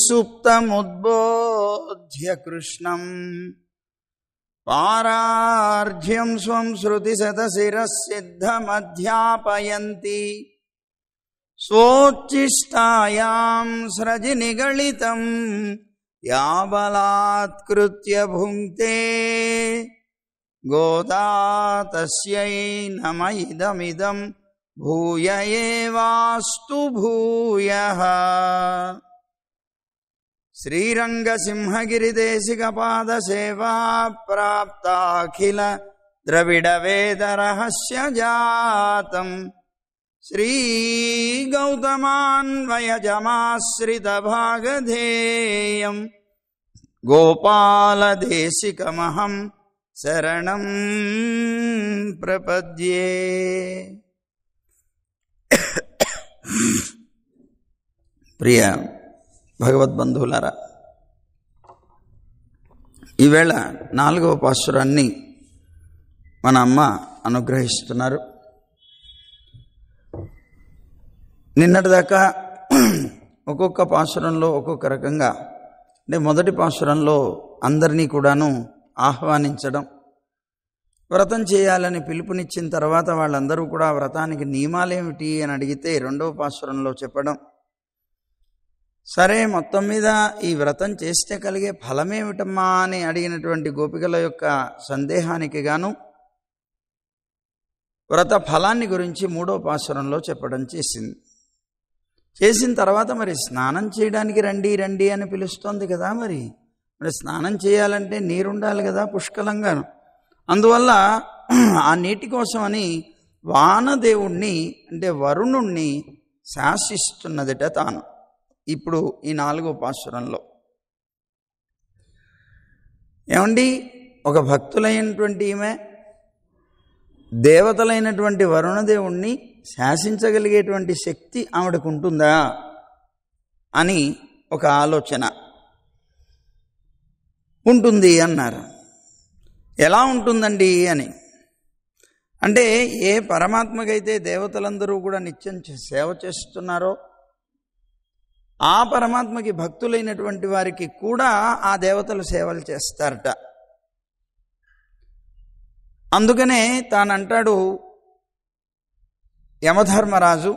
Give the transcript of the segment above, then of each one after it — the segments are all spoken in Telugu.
సుప్తముద్బోధ్య కృష్ణం పారార్ధ్యం స్వం శృతిశతశిరసిద్ధమధ్యాపయంతి స్వోచ్ఛిష్టాయాం స్రజి నిగళితం యా బలాత్కృత్య భుంక్తే గోదా తస్యై నమ ఇదమిదం భూయ ఏవాస్తు భూయః. శ్రీరంగసింహగిరిదేశికపాద సేవా ప్రాప్తాఖిల ద్రవిడ వేద రహస్య జాతం శ్రీ గౌతమాన్వయజమాశ్రిత భాగధేయం గోపాలదేశికమహం శరణం ప్రపద్యే. ప్రియ భగవద్బంధువులారా, ఈవేళ 4వ పాశురాన్ని మన అమ్మ అనుగ్రహిస్తున్నారు. నిన్నటిదాకా ఒక్కొక్క పాశురంలో ఒక్కొక్క రకంగా, అంటే మొదటి పాశురంలో అందరినీ కూడాను ఆహ్వానించడం, వ్రతం చేయాలని పిలుపునిచ్చిన తర్వాత వాళ్ళందరూ కూడా వ్రతానికి నియమాలేమిటి అని అడిగితే 2వ పాశురంలో చెప్పడం, సరే మొత్తం మీద ఈ వ్రతం చేస్తే కలిగే ఫలమేమిటమ్మా అని అడిగినటువంటి గోపికల యొక్క సందేహానికి గాను వ్రత ఫలాన్ని గురించి 3వ పాశురంలో చెప్పడం చేసిన తర్వాత మరి స్నానం చేయడానికి రండి రండి అని పిలుస్తోంది కదా, మరి స్నానం చేయాలంటే నీరుండాలి కదా పుష్కలంగా. అందువల్ల ఆ నీటి కోసమని వానదేవుణ్ణి అంటే వరుణుణ్ణి శాసిస్తున్నదిట తాను. ఇప్పుడు ఈ 4వ పాశురంలో ఏమండి, ఒక భక్తులైనటువంటి ఈమె దేవతలైనటువంటి వరుణదేవుణ్ణి శాసించగలిగేటువంటి శక్తి ఆవిడకు ఉంటుందా అని ఒక ఆలోచన ఉంటుంది అన్నారు. ఎలా ఉంటుందండి అని అంటే, ఏ పరమాత్మకైతే దేవతలందరూ కూడా నిత్యం సేవ చేస్తున్నారో ఆ పరమాత్మకి భక్తులైనటువంటి వారికి కూడా ఆ దేవతలు సేవలు చేస్తారట. అందుకనే తానంటాడు, యమధర్మరాజు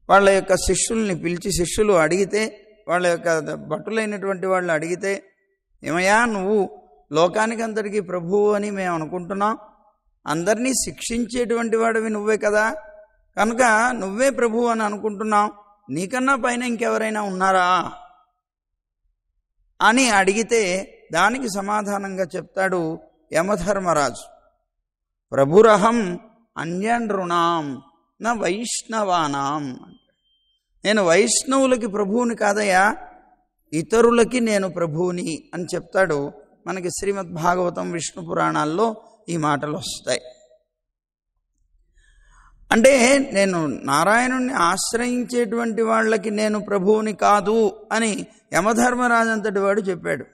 వాళ్ళ యొక్క శిష్యుల్ని పిలిచి, శిష్యులు అడిగితే, వాళ్ళ యొక్క భటులైనటువంటి వాళ్ళు అడిగితే, ఏమయ్యా నువ్వు లోకానికంతటికీ ప్రభువు అని మేము అనుకుంటున్నాం, అందరినీ శిక్షించేటువంటి వాడివి నువ్వే కదా, కనుక నువ్వే ప్రభువు అని అనుకుంటున్నాం, నీకన్నా పైన ఇంకెవరైనా ఉన్నారా అని అడిగితే దానికి సమాధానంగా చెప్తాడు యమధర్మరాజు, ప్రభురహం అన్యనృణాం నా వైష్ణవానాం. నేను వైష్ణవులకి ప్రభువుని కాదయ్యా, ఇతరులకి నేను ప్రభువుని అని చెప్తాడు. మనకి శ్రీమద్భాగవతం విష్ణు పురాణాల్లో ఈ మాటలు వస్తాయి. అంటే నేను నారాయణుణ్ణి ఆశ్రయించేటువంటి వాళ్ళకి నేను ప్రభువుని కాదు అని యమధర్మరాజు అంతటి వాడు చెప్పాడు.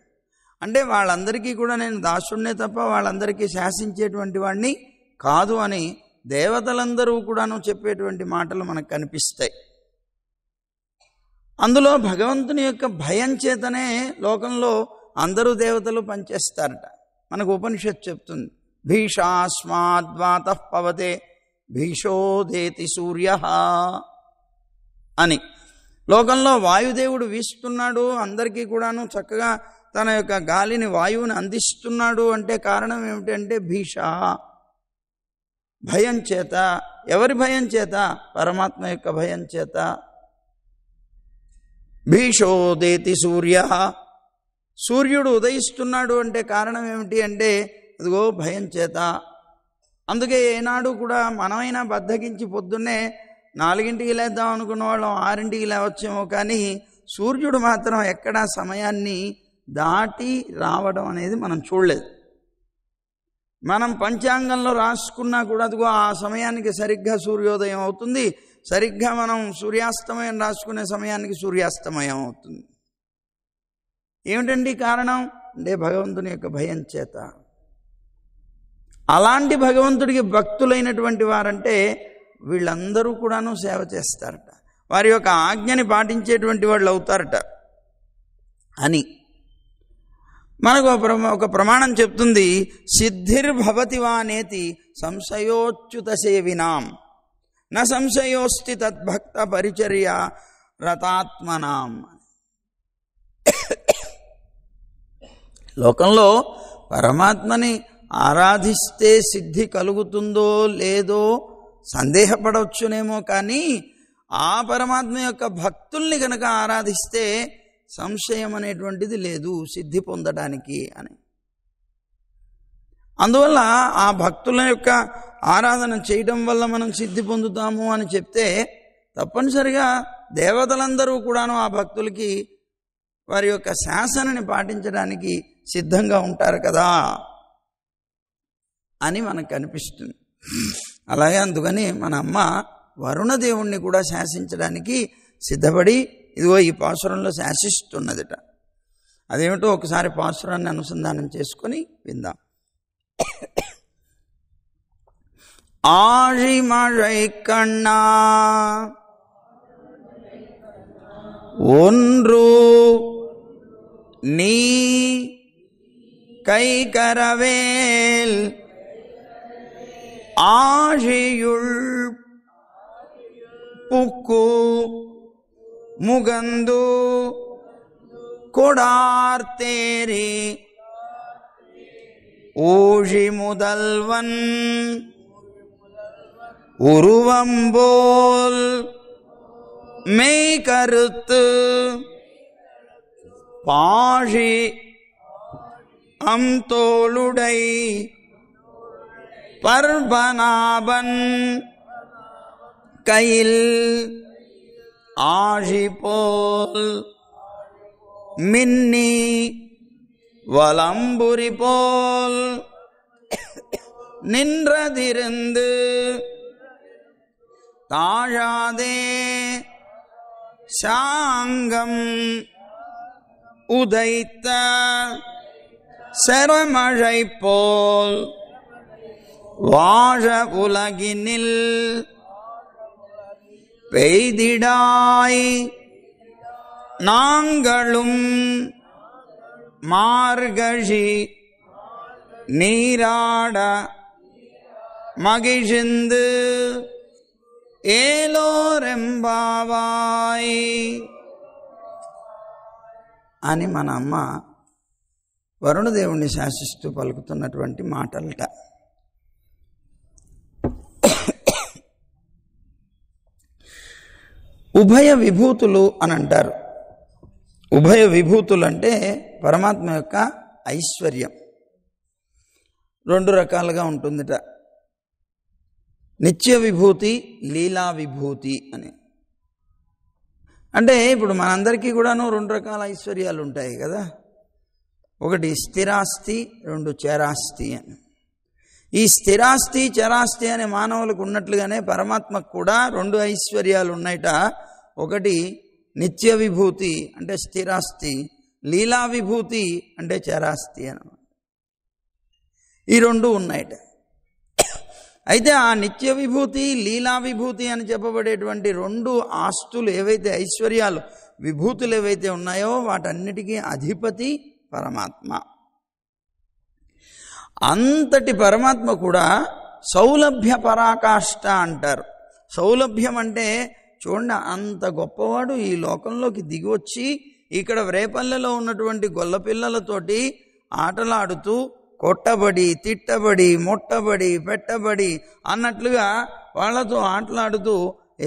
అంటే వాళ్ళందరికీ కూడా నేను దాసుణ్ణే తప్ప వాళ్ళందరికీ శాసించేటువంటి వాడిని కాదు అని దేవతలందరూ కూడాను చెప్పేటువంటి మాటలు మనకు కనిపిస్తాయి. అందులో భగవంతుని యొక్క భయం చేతనే లోకంలో అందరూ దేవతలు పనిచేస్తారట. మనకు ఉపనిషత్తు చెప్తుంది, భీషాస్మాద్వాతః పవతే భీషోదేతి సూర్య అని. లోకంలో వాయుదేవుడు వీస్తున్నాడు, అందరికీ కూడాను చక్కగా తన యొక్క గాలిని వాయువుని అందిస్తున్నాడు అంటే కారణం ఏమిటంటే భీష, భయం చేత. ఎవరి భయం చేత? పరమాత్మ యొక్క భయం చేత. భీషోదేతి సూర్య, సూర్యుడు ఉదయిస్తున్నాడు అంటే కారణం ఏమిటి అంటే అదిగో భయం చేత. అందుకే ఏనాడు కూడా మనమైనా బద్దకించి పొద్దున్నే 4ంటికి లేద్దాం అనుకున్న వాళ్ళం 6ంటికి లేవచ్చేమో, కానీ సూర్యుడు మాత్రం ఎక్కడా సమయాన్ని దాటి రావడం అనేది మనం చూడలేదు. మనం పంచాంగంలో రాసుకున్నా కూడా అదిగో ఆ సమయానికి సరిగ్గా సూర్యోదయం అవుతుంది, సరిగ్గా మనం సూర్యాస్తమయం రాసుకునే సమయానికి సూర్యాస్తమయం అవుతుంది. ఏమిటండి కారణం అంటే భగవంతుని యొక్క భయం చేత. అలాంటి భగవంతుడికి భక్తులైనటువంటి వారంటే వీళ్ళందరూ కూడాను సేవ చేస్తారట, వారి యొక్క ఆజ్ఞని పాటించేటువంటి వాళ్ళు అవుతారట. అని మనకు ఒక ప్రమాణం చెప్తుంది. సిద్ధిర్భవతి వానేతి సంశయోచ్యుత సేవినాం న సంశయోస్తి తద్భక్త పరిచర్య రతాత్మనాం. లోకంలో పరమాత్మని ఆరాధిస్తే సిద్ధి కలుగుతుందో లేదో సందేహపడవచ్చునేమో, కానీ ఆ పరమాత్మ యొక్క భక్తుల్ని కనుక ఆరాధిస్తే సంశయం అనేటువంటిది లేదు సిద్ధి పొందడానికి అని. అందువల్ల ఆ భక్తుల యొక్క ఆరాధన చేయడం వల్ల మనం సిద్ధి పొందుతాము అని చెప్తే తప్పనిసరిగా దేవతలందరూ కూడాను ఆ భక్తులకి వారి యొక్క శాసనని పాటించడానికి సిద్ధంగా ఉంటారు కదా అని మనకు కనిపిస్తుంది. అలాగే అందుకని మన అమ్మ వరుణదేవుణ్ణి కూడా శాసించడానికి సిద్ధపడి ఇదిగో ఈ పాసురంలో శాసిస్తున్నదిట. అదేమిటో ఒకసారి పాసురాన్ని అనుసంధానం చేసుకొని విందాం. ఆழிమழை కన్నా ఒన్రు నీ கைகரவேல் ஆழியுள் புக்கு முகந்து கொடார்த்தேரி ஊழி முதல்வன் உருவம்போல் மெய் கருத்து பாழி அம்தோளுடை பர்பநாபன் கையில் ஆழி போல் மின்னி வலம்புரி போல் நின்றதிருந்து தாழாதே சாங்கம் உதைத்த சரமழை போல் வாழ உலகினில் பெய்திடாய் நாங்களும் மார்கழி நீராட மகிழ்ந்து ఏలోరెంబావాయ్ అని మన అమ్మ వరుణదేవుణ్ణి శాసిస్తూ పలుకుతున్నటువంటి మాటలట. ఉభయ విభూతులు అని అంటారు. ఉభయ విభూతులు అంటే పరమాత్మ యొక్క ఐశ్వర్యం రెండు రకాలుగా ఉంటుందిట. నిత్య విభూతి, లీలా విభూతి అని. అంటే ఇప్పుడు మనందరికీ కూడాను రెండు రకాల ఐశ్వర్యాలు ఉంటాయి కదా. ఒకటి స్థిరాస్తి, రెండు చరాస్తి అని. ఈ స్థిరాస్తి చరాస్తి అనే మానవులకు ఉన్నట్లుగానే పరమాత్మకు కూడా రెండు ఐశ్వర్యాలు ఉన్నాయట. ఒకటి నిత్య విభూతి అంటే స్థిరాస్తి, లీలా విభూతి అంటే చరాస్తి అన్నమాట. ఈ రెండు ఉన్నాయట. అయితే ఆ నిత్య విభూతి, లీలా విభూతి అని చెప్పబడేటువంటి రెండు ఆస్తులు ఏవైతే ఐశ్వర్యాలు, విభూతులు ఏవైతే ఉన్నాయో వాటన్నిటికీ అధిపతి పరమాత్మ. అంతటి పరమాత్మ కూడా సౌలభ్య పరాకాష్ఠ అంటారు. సౌలభ్యం అంటే చూడండి, అంత గొప్పవాడు ఈ లోకంలోకి దిగివచ్చి ఇక్కడ రేపల్లెలో ఉన్నటువంటి గొల్లపిల్లలతోటి ఆటలాడుతూ కొట్టబడి, తిట్టబడి, మొట్టబడి, పెట్టబడి అన్నట్లుగా వాళ్లతో ఆటలాడుతూ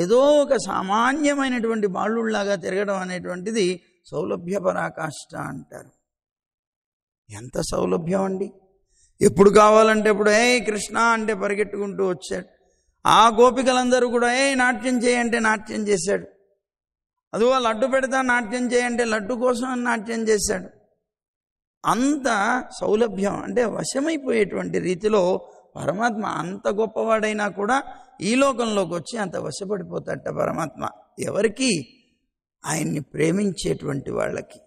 ఏదో ఒక సామాన్యమైనటువంటి బాలుళ్లాగా తిరగడం అనేటువంటిది సౌలభ్య పరాకాష్ఠ అంటారు. ఎంత సౌలభ్యం అండి! ఎప్పుడు కావాలంటే ఎప్పుడు ఏ కృష్ణ అంటే పరిగెట్టుకుంటూ వచ్చాడు. ఆ గోపికలందరూ కూడా నాట్యం చేయంటే నాట్యం చేశాడు. అదిగో లడ్డు పెడతా నాట్యం చేయంటే లడ్డు కోసం నాట్యం చేశాడు. అంత సౌలభ్యం అంటే వశమైపోయేటువంటి రీతిలో పరమాత్మ అంత గొప్పవాడైనా కూడా ఈ లోకంలోకి వచ్చి అంత వశపడిపోతాడట పరమాత్మ. ఎవరికి? ఆయన్ని ప్రేమించేటువంటి వాళ్ళకి,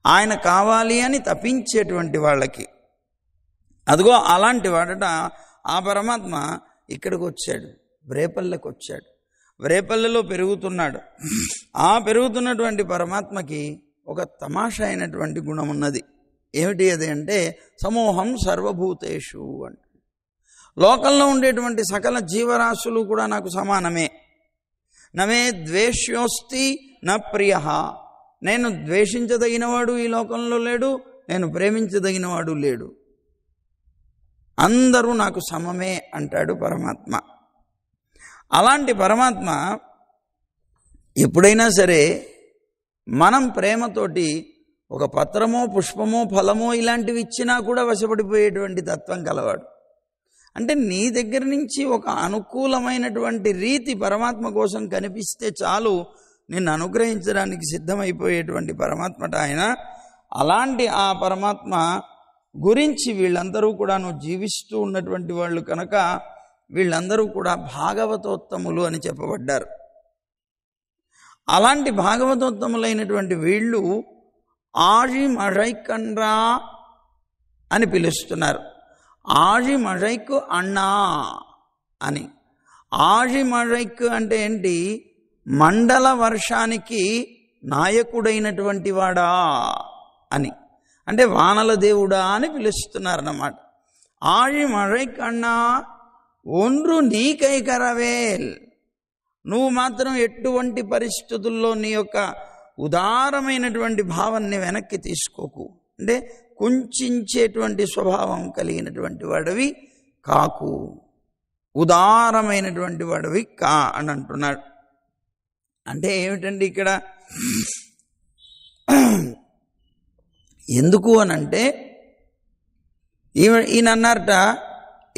ఆయన కావాలి అని తపించేటువంటి వాళ్ళకి. అదిగో అలాంటి వాడట ఆ పరమాత్మ ఇక్కడికి వచ్చాడు, రేపల్లెకి వచ్చాడు, రేపల్లెలో పెరుగుతున్నాడు. ఆ పెరుగుతున్నటువంటి పరమాత్మకి ఒక తమాషా అయినటువంటి గుణం ఉన్నది. ఏమిటి అది అంటే సమోహం సర్వభూతేషు అంటే లోకంలో ఉండేటువంటి సకల జీవరాశులు కూడా నాకు సమానమే. నమే ద్వేష్యోస్తి న ప్రియ, నేను ద్వేషించదగినవాడు ఈ లోకంలో లేడు, నేను ప్రేమించదగినవాడు లేడు, అందరూ నాకు సమమే అంటాడు పరమాత్మ. అలాంటి పరమాత్మ ఎప్పుడైనా సరే మనం ప్రేమతోటి ఒక పత్రమో పుష్పమో ఫలమో ఇలాంటివి ఇచ్చినా కూడా వశపడిపోయేటువంటి తత్వం కలవాడు. అంటే నీ దగ్గర నుంచి ఒక అనుకూలమైనటువంటి రీతి పరమాత్మ కోసం కనిపిస్తే చాలు నిన్ను అనుగ్రహించడానికి సిద్ధమైపోయేటువంటి పరమాత్మట ఆయన. అలాంటి ఆ పరమాత్మ గురించి వీళ్ళందరూ కూడా జీవిస్తూ ఉన్నటువంటి వాళ్ళు కనుక వీళ్ళందరూ కూడా భాగవతోత్తములు అని చెప్పబడ్డారు. అలాంటి భాగవతోత్తములైనటువంటి వీళ్ళు ఆழிమழைకండ్రా అని పిలుస్తున్నారు. ఆழிమழைకు అన్నా అని. ఆழிమழைకు అంటే ఏంటి? మండల వర్షానికి నాయకుడైనటువంటి వాడా అని, అంటే వానల దేవుడా అని పిలుస్తున్నారన్నమాట. ఆழிమழைకన్నా ఒండ్రు నీకైకరవేల్, నువ్వు మాత్రం ఎటువంటి పరిస్థితుల్లో నీ యొక్క ఉదారమైనటువంటి భావాన్ని వెనక్కి తీసుకోకు, అంటే కుంచేటువంటి స్వభావం కలిగినటువంటి వాడివి కాకు, ఉదారమైనటువంటి వాడివి కా అని అంటున్నాడు. అంటే ఏమిటండి ఇక్కడ? ఎందుకు అని అంటే ఈయన అన్నారట,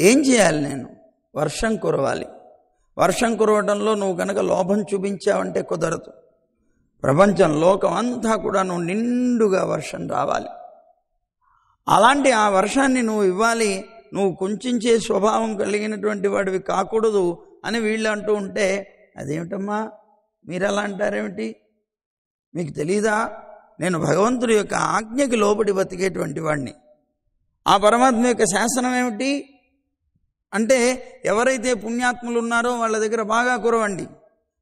ఏం చేయాలి నేను? వర్షం కురవాలి. వర్షం కురవడంలో నువ్వు కనుక లోభం చూపించావంటే కుదరదు. ప్రపంచం లోకం అంతా కూడా నువ్వు నిండుగా వర్షం రావాలి. అలాంటి ఆ వర్షాన్ని నువ్వు ఇవ్వాలి. నువ్వు కుంచే స్వభావం కలిగినటువంటి వాడివి కాకూడదు అని వీళ్ళు అంటూ ఉంటే, అదేమిటమ్మా మీరు అలా అంటారేమిటి? మీకు తెలీదా? నేను భగవంతుడి యొక్క ఆజ్ఞకి లోబడి బతికేటువంటి వాడిని. ఆ పరమాత్మ యొక్క శాసనం ఏమిటి అంటే, ఎవరైతే పుణ్యాత్ములు ఉన్నారో వాళ్ళ దగ్గర బాగా కురవండి,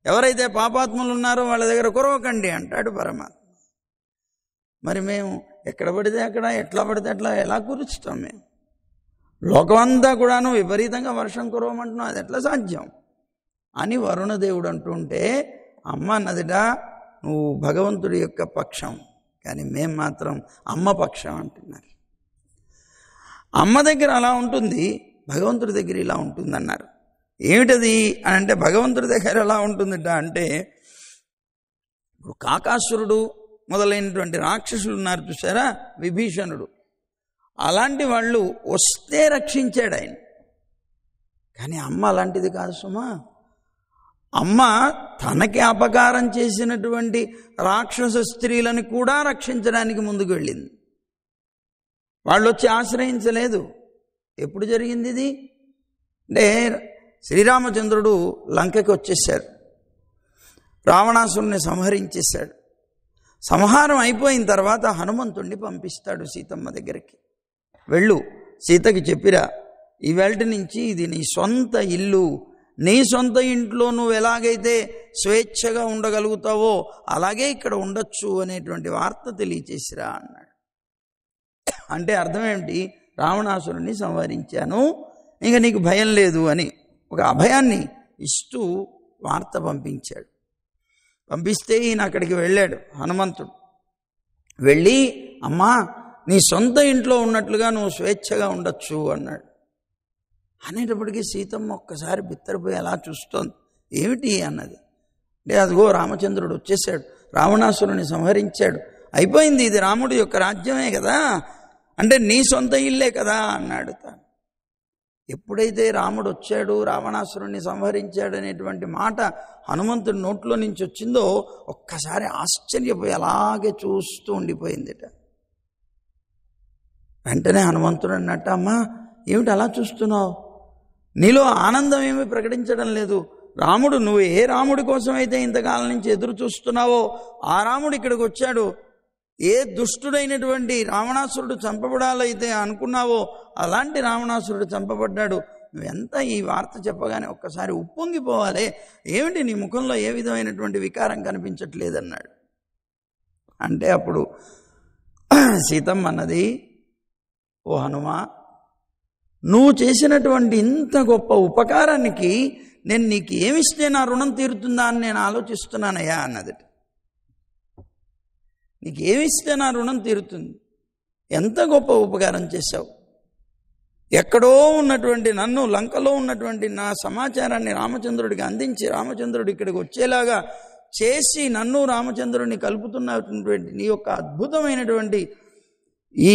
ఎవరైతే పాపాత్ములు ఉన్నారో వాళ్ళ దగ్గర కురవకండి అంటాడు పరమాత్మ. మరి మేము ఎక్కడ పడితే అక్కడ, ఎట్లా పడితే అట్లా ఎలా కురుస్తాం? మేము లోకమంతా కూడాను విపరీతంగా వర్షం కురవమంటున్నాం, అది ఎట్లా సాధ్యం అని వరుణదేవుడు అంటుంటే, అమ్మ అన్నదిట నువ్వు భగవంతుడి యొక్క పక్షం, కానీ మేం మాత్రం అమ్మ పక్షం అంటున్నారు. అమ్మ దగ్గర అలా ఉంటుంది, భగవంతుడి దగ్గర ఇలా ఉంటుందన్నారు. ఏమిటది అని అంటే, భగవంతుడి దగ్గర ఎలా ఉంటుందిట అంటే, ఇప్పుడు కాకాసురుడు మొదలైనటువంటి రాక్షసులు ఉన్నారు చూసారా, విభీషణుడు, అలాంటి వాళ్ళు వస్తే రక్షించాడు ఆయన. కానీ అమ్మ అలాంటిది కాదు సుమా. అమ్మ తనకి అపకారం చేసినటువంటి రాక్షస స్త్రీలను కూడా రక్షించడానికి ముందుకు వెళ్ళింది. వాళ్ళు వచ్చి ఆశ్రయించలేదు. ఎప్పుడు జరిగింది ఇది అంటే, శ్రీరామచంద్రుడు లంకకి వచ్చేసాడు, రావణాసురుని సంహరించేశాడు. సంహారం అయిపోయిన తర్వాత హనుమంతుణ్ణి పంపిస్తాడు సీతమ్మ దగ్గరికి. వెళ్ళు, సీతకి చెప్పిరా, ఈవేళ నుంచి ఇది నీ సొంత ఇల్లు, నీ సొంత ఇంట్లో నువ్వు ఎలాగైతే స్వేచ్ఛగా ఉండగలుగుతావో అలాగే ఇక్కడ ఉండొచ్చు అనేటువంటి వార్త తెలియచేసిరా అన్నాడు. అంటే అర్థం ఏమిటి? రావణాసురుణ్ణి సంహరించాను, ఇంకా నీకు భయం లేదు అని ఒక అభయాన్ని ఇస్తూ వార్త పంపించాడు. పంపిస్తే ఈయన అక్కడికి వెళ్ళాడు హనుమంతుడు. వెళ్ళి, అమ్మా నీ సొంత ఇంట్లో ఉన్నట్లుగా నువ్వు స్వేచ్ఛగా ఉండొచ్చు అన్నాడు. అనేటప్పటికీ సీతమ్మ ఒక్కసారి బిత్తరపోయి అలా చూస్తోంది. ఏమిటి అన్నది. అంటే అదిగో రామచంద్రుడు వచ్చేసాడు, రావణాసురుని సంహరించాడు, అయిపోయింది, ఇది రాముడి యొక్క రాజ్యమే కదా, అంటే నీ సొంత ఇల్లే కదా అన్నాడు తాను. ఎప్పుడైతే రాముడు వచ్చాడు, రావణాసురుణ్ణి సంహరించాడు అనేటువంటి మాట హనుమంతుడి నోట్లో నుంచి వచ్చిందో, ఒక్కసారి ఆశ్చర్యపోయి అలాగే చూస్తూ ఉండిపోయిందిట. వెంటనే హనుమంతుడు అన్నట్ట, అమ్మా ఏమిటి అలా చూస్తున్నావు? నీలో ఆనందం ఏమీ ప్రకటించడం లేదు. రాముడు, నువ్వు ఏ రాముడి కోసం అయితే ఇంతకాలం నుంచి ఎదురు చూస్తున్నావో ఆ రాముడు ఇక్కడికి వచ్చాడు. ఏ దుష్టుడైనటువంటి రావణాసురుడు చంపబడాలైతే అనుకున్నావో అలాంటి రావణాసురుడు చంపబడ్డాడు. నువ్వెంత ఈ వార్త చెప్పగానే ఒక్కసారి ఉప్పొంగిపోవాలి, ఏమిటి నీ ముఖంలో ఏ విధమైనటువంటి వికారం కనిపించట్లేదన్నాడు. అంటే అప్పుడు సీతమ్మ అన్నది, ఓ హనుమా, నువ్వు చేసినటువంటి ఇంత గొప్ప ఉపకారానికి నేను నీకు ఏమిస్తే నా రుణం తీరుతుందా అని నేను ఆలోచిస్తున్నానయ్యా అన్నది. నీకు ఏమిస్తే నా రుణం తీరుతుంది? ఎంత గొప్ప ఉపకారం చేశావు. ఎక్కడో ఉన్నటువంటి నన్ను, లంకలో ఉన్నటువంటి నా సమాచారాన్ని రామచంద్రుడికి అందించి రామచంద్రుడు ఇక్కడికి వచ్చేలాగా చేసి నన్ను రామచంద్రుడిని కలుపుతున్నటువంటి నీ యొక్క అద్భుతమైనటువంటి ఈ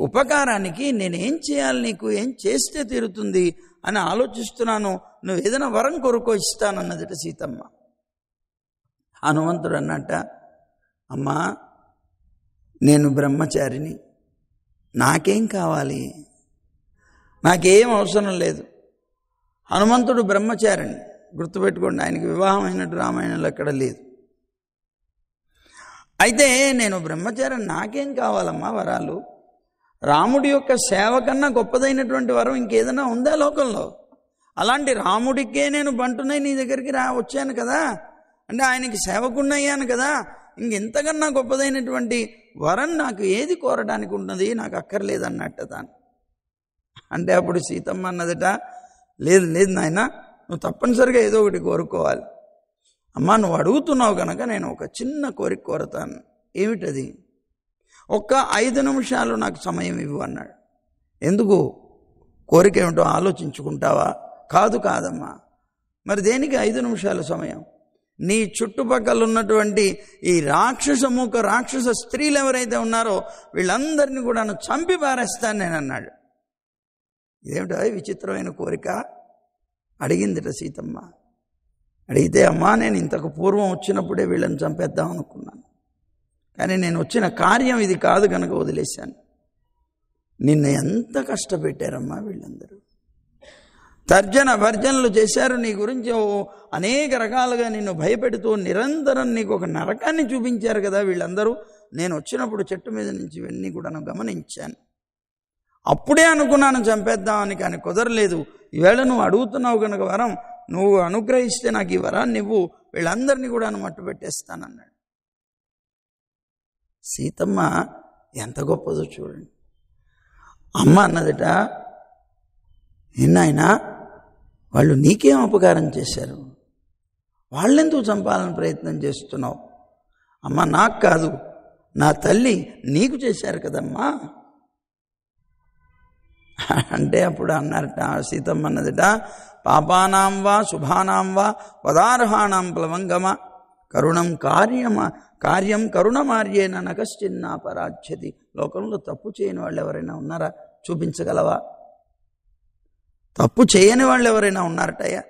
ఉపకారానికి నేనేం చేయాలి, నీకు ఏం చేస్తే తీరుతుంది అని ఆలోచిస్తున్నాను. నువ్వు ఏదైనా వరం కొరకు ఇస్తానన్నదట సీతమ్మ. హనుమంతుడు అన్నట్ట, అమ్మా నేను బ్రహ్మచారిని, నాకేం కావాలి, నాకేం అవసరం లేదు. హనుమంతుడు బ్రహ్మచారిని, గుర్తుపెట్టుకోండి, ఆయనకి వివాహం అయినట్టు రామాయణంలో ఎక్కడ లేదు. అయితే నేను బ్రహ్మచారిని, నాకేం కావాలమ్మా వరాలు? రాముడి యొక్క సేవ కన్నా గొప్పదైనటువంటి వరం ఇంకేదైనా ఉందా లోకంలో? అలాంటి రాముడికే నేను బంటునై నీ దగ్గరికి వచ్చాను కదా, అంటే ఆయనకి సేవకున్నయ్యాను కదా, ఇంకెంతకన్నా గొప్పదైనటువంటి వరం నాకు ఏది కోరడానికి ఉన్నది, నాకు అక్కర్లేదన్నట్ట తాను. అంటే అప్పుడు సీతమ్మ అన్నదట, లేదు లేదు నాయన, నువ్వు తప్పనిసరిగా ఏదో ఒకటి కోరుకోవాలి. అమ్మా నువ్వు అడుగుతున్నావు కనుక నేను ఒక చిన్న కోరిక కోరతాను. ఏమిటది? ఒక్క 5 నిమిషాలు నాకు సమయం ఇవ్వు అన్నాడు. ఎందుకు? కోరిక ఏమిటో ఆలోచించుకుంటావా? కాదమ్మా. మరి దేనికి 5 నిమిషాల సమయం? నీ చుట్టుపక్కల ఉన్నటువంటి ఈ రాక్షస స్త్రీలు ఎవరైతే ఉన్నారో వీళ్ళందరినీ కూడా చంపి పారేస్తాను నేను అన్నాడు. ఇదేమిటో విచిత్రమైన కోరిక అడిగిందిట సీతమ్మ. అడిగితే, అమ్మా నేను ఇంతకు పూర్వం వచ్చినప్పుడే వీళ్ళని చంపేద్దాం అనుకున్నాను, కానీ నేను వచ్చిన కార్యం ఇది కాదు కనుక వదిలేశాను. నిన్ను ఎంత కష్టపెట్టారమ్మా వీళ్ళందరూ, తర్జన భర్జనలు చేశారు, నీ గురించి అనేక రకాలుగా నిన్ను భయపెడుతూ నిరంతరం నీకు ఒక నరకాన్ని చూపించారు కదా వీళ్ళందరూ. నేను వచ్చినప్పుడు చెట్టు మీద నుంచి ఇవన్నీ కూడా గమనించాను. అప్పుడే అనుకున్నాను చంపేద్దామని, కానీ కుదరలేదు. ఈవేళ నువ్వు అడుగుతున్నావు కనుక వరం, నువ్వు అనుగ్రహిస్తే నాకు ఈ వరాన్ని నువ్వు వీళ్ళందరినీ కూడా మట్టు పెట్టేస్తానన్నాడు. సీతమ్మ ఎంత గొప్పదో చూడండి. అమ్మ అన్నదట, ఎన్నాయనా వాళ్ళు నీకేం అపకారం చేశారు, వాళ్ళెందుకు చంపాలని ప్రయత్నం చేస్తున్నావు? అమ్మ నాకు కాదు, నా తల్లి నీకు చేశారు కదమ్మా అంటే అప్పుడు అన్నారట, సీతమ్మ అన్నదట, పాపానాం వా శుభానాం వా పదార్హాణం ప్లవంగమ కరుణం కార్యం కరుణమార్యేన నకశ్చిన్నా పరాధ్యతి. లోకంలో తప్పు చేయని వాళ్ళు ఎవరైనా ఉన్నారా? చూపించగలవా? తప్పు చేయని వాళ్ళు ఎవరైనా ఉన్నారటయ్యా?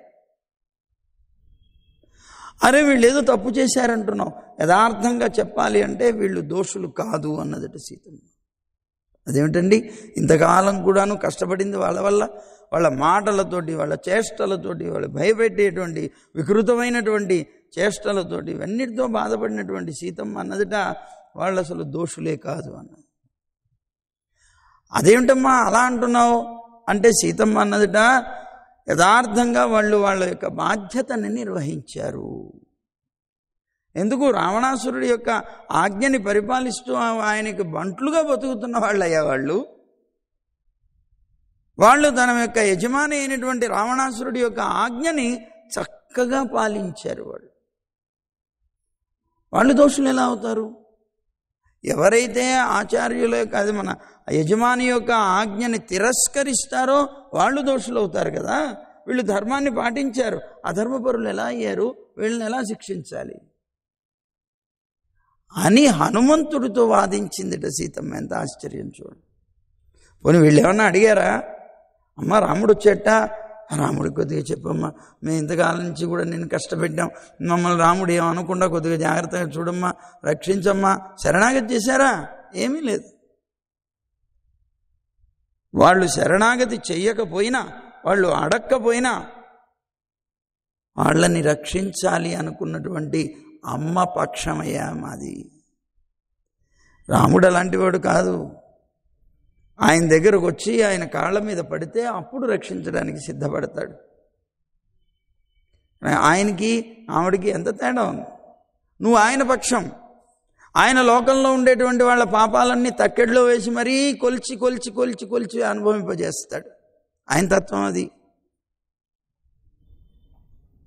అరే వీళ్ళు ఏదో తప్పు చేశారంటున్నావు, యథార్థంగా చెప్పాలి అంటే వీళ్ళు దోషులు కాదు అన్నదట సీతమ్మ. అదేమిటండి, ఇంతకాలం కూడాను కష్టపడింది వాళ్ళ వల్ల, వాళ్ళ మాటలతోటి, వాళ్ళ చేష్టలతోటి, వాళ్ళు భయపెట్టేటువంటి వికృతమైనటువంటి చేష్టలతోటి, ఇవన్నిటితో బాధపడినటువంటి సీతమ్మ అన్నదిట వాళ్ళు అసలు దోషులే కాదు అన్నది. అదేమిటమ్మా అలా అంటున్నావు అంటే సీతమ్మ అన్నదిట, యథార్థంగా వాళ్ళు వాళ్ళ యొక్క బాధ్యతని నిర్వహించారు. ఎందుకు? రావణాసురుడి యొక్క ఆజ్ఞని పరిపాలిస్తూ ఆయనకి బంట్లుగా బతుకుతున్న వాళ్ళయ్యా వాళ్ళు తన యొక్క యజమాని అయినటువంటి రావణాసురుడి యొక్క ఆజ్ఞని చక్కగా పాలించారు. వాళ్ళు దోషులు ఎలా అవుతారు? ఎవరైతే ఆచార్యుల యొక్క, అది మన యజమాని యొక్క ఆజ్ఞని తిరస్కరిస్తారో వాళ్ళు దోషులు అవుతారు కదా. వీళ్ళు ధర్మాన్ని పాటించారు, అధర్మపరులు ఎలా అయ్యారు, వీళ్ళని ఎలా శిక్షించాలి అని హనుమంతుడితో వాదించిందిట సీతమ్మ. ఎంత ఆశ్చర్యం చూడండి. పోనీ వీళ్ళు ఏమన్నా అడిగారా? అమ్మ రాముడు వచ్చేట, రాముడికి కొద్దిగా చెప్పమ్మా, మేము ఇంతకాలం నుంచి కూడా నేను కష్టపెట్టాం, మమ్మల్ని రాముడు ఏమనకుండా కొద్దిగా జాగ్రత్తగా చూడమ్మా, రక్షించమ్మా, శరణాగతి చేశారా? ఏమీ లేదు. వాళ్ళు శరణాగతి చెయ్యకపోయినా, వాళ్ళు అడక్కపోయినా వాళ్ళని రక్షించాలి అనుకున్నటువంటి అమ్మ పక్షమయ్యా మాది. రాముడు అలాంటి వాడు కాదు. ఆయన దగ్గరకు వచ్చి ఆయన కాళ్ళ మీద పడితే అప్పుడు రక్షించడానికి సిద్ధపడతాడు. ఆయనకి ఆవిడికి ఎంత తేడా ఉంది? నువ్వు ఆయన పక్షం, ఆయన లోకంలో ఉండేటువంటి వాళ్ళ పాపాలన్నీ తక్కెడిలో వేసి మరీ కొలిచి కొలిచి కొలిచి కొలిచి అనుభవింపజేస్తాడు. ఆయన తత్వం అది.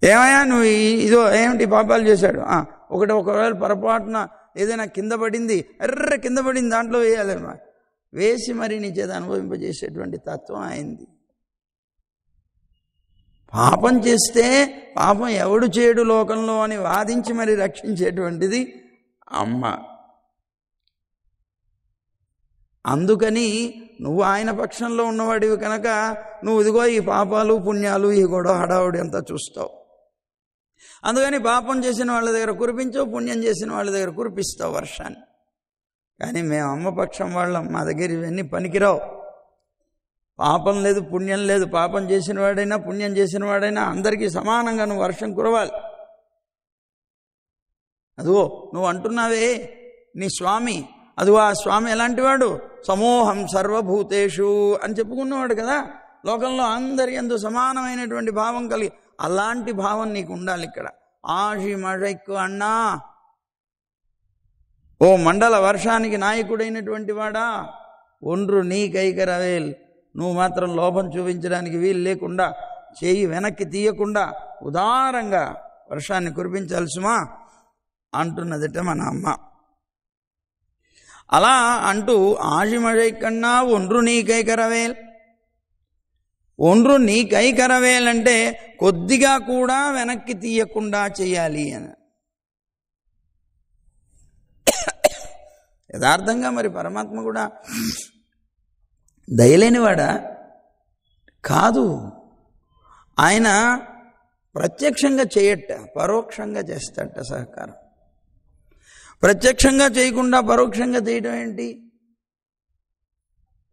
ఏమయ్యా నువ్వు ఇదో ఏమిటి పాపాలు చేశాడు, ఒకవేళ పొరపాటున ఏదైనా కింద పడింది, కింద పడింది దాంట్లో వేయాలేమా, వేసి మరి నీ చేత అనుభవింపజేసేటువంటి తత్వం అయింది. పాపం చేస్తే పాపం ఎవడు చేయడు లోకంలో అని వాదించి మరి రక్షించేటువంటిది అమ్మ. అందుకని నువ్వు ఆయన పక్షంలో ఉన్నవాడివి కనుక నువ్వు ఇదిగో ఈ పాపాలు పుణ్యాలు ఈ గొడవ హడావుడి అంతా చూస్తావు. అందుకని పాపం చేసిన వాళ్ళ దగ్గర కురిపించవు, పుణ్యం చేసిన వాళ్ళ దగ్గర కురిపిస్తావు వర్షాన్ని. కానీ మేము అమ్మ పక్షం వాళ్ళం, మా దగ్గర ఇవన్నీ పనికిరావు. పాపం లేదు పుణ్యం లేదు, పాపం చేసిన వాడైనా పుణ్యం చేసిన వాడైనా అందరికీ సమానంగా నువ్వు వర్షం కురవాలి. అదిగో నువ్వు అంటున్నావే నీ స్వామి, అదిగో ఆ స్వామి ఎలాంటి వాడు, సమూహం సర్వభూతేషు అని చెప్పుకున్నవాడు కదా, లోకంలో అందరి యందు సమానమైనటువంటి భావం కలిగి, అలాంటి భావం నీకు ఉండాలి. ఇక్కడ ఆషి మழைక్కు అన్నా, ఓ మండల వర్షానికి నాయకుడైనటువంటి వాడా, ఒండ్రు నీ కైకరవేల్, నువ్వు మాత్రం లోపం చూపించడానికి వీలు లేకుండా, చేయి వెనక్కి తీయకుండా ఉదారంగా వర్షాన్ని కురిపించాల్సిమా అంటున్నదిట మన అమ్మ. అలా అంటూ ఆశిమழை కన్నా ఒండ్రు నీ కైకరవేల్, ఒండ్రు నీ కైకరవేల్ అంటే కొద్దిగా కూడా వెనక్కి తీయకుండా చేయాలి అని. యథార్థంగా మరి పరమాత్మ కూడా దయలేనివాడా కాదు. ఆయన ప్రత్యక్షంగా చేయట, పరోక్షంగా చేస్తాడట సహకారం. ప్రత్యక్షంగా చేయకుండా పరోక్షంగా చేయడం ఏంటి?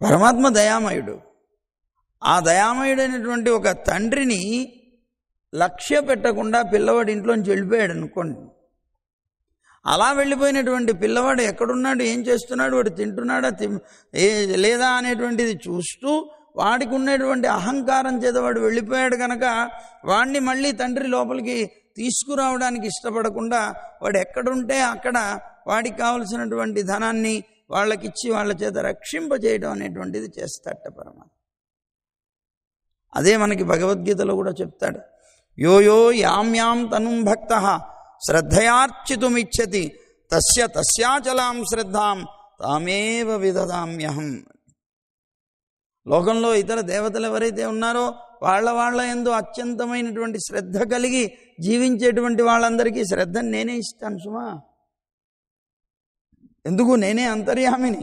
పరమాత్మ దయామయుడు. ఆ దయామయుడైనటువంటి ఒక తండ్రిని లక్ష్య పెట్టకుండా పిల్లవాడి ఇంట్లోంచి వెళ్ళిపోయాడు అనుకోండి. అలా వెళ్ళిపోయినటువంటి పిల్లవాడు ఎక్కడున్నాడు, ఏం చేస్తున్నాడు, వాడు తింటున్నాడా లేదా అనేటువంటిది చూస్తూ వాడికి ఉన్నటువంటి అహంకారం చేత వాడు వెళ్ళిపోయాడు కనుక వాడిని మళ్ళీ తండ్రి లోపలికి తీసుకురావడానికి ఇష్టపడకుండా వాడు ఎక్కడుంటే అక్కడ వాడికి కావలసినటువంటి ధనాన్ని వాళ్ళకిచ్చి వాళ్ళ చేత రక్షింపజేయడం అనేటువంటిది చేస్తాడట పరమాత్మ. అదే మనకి భగవద్గీతలో కూడా చెప్తాడు, యో యో యామ్యాం తనుం భక్తః శ్రద్ధయార్చితుమిచ్చతి తస్య తస్యాచలాం శ్రద్ధాం తామేవ విదదామ్యహం. లోకంలో ఇతర దేవతలు ఎవరైతే ఉన్నారో వాళ్ళ యందు అత్యంతమైనటువంటి శ్రద్ధ కలిగి జీవించేటువంటి వాళ్ళందరికీ శ్రద్ధను నేనే ఇస్తాను సుమా. ఎందుకు? నేనే అంతర్యామిని.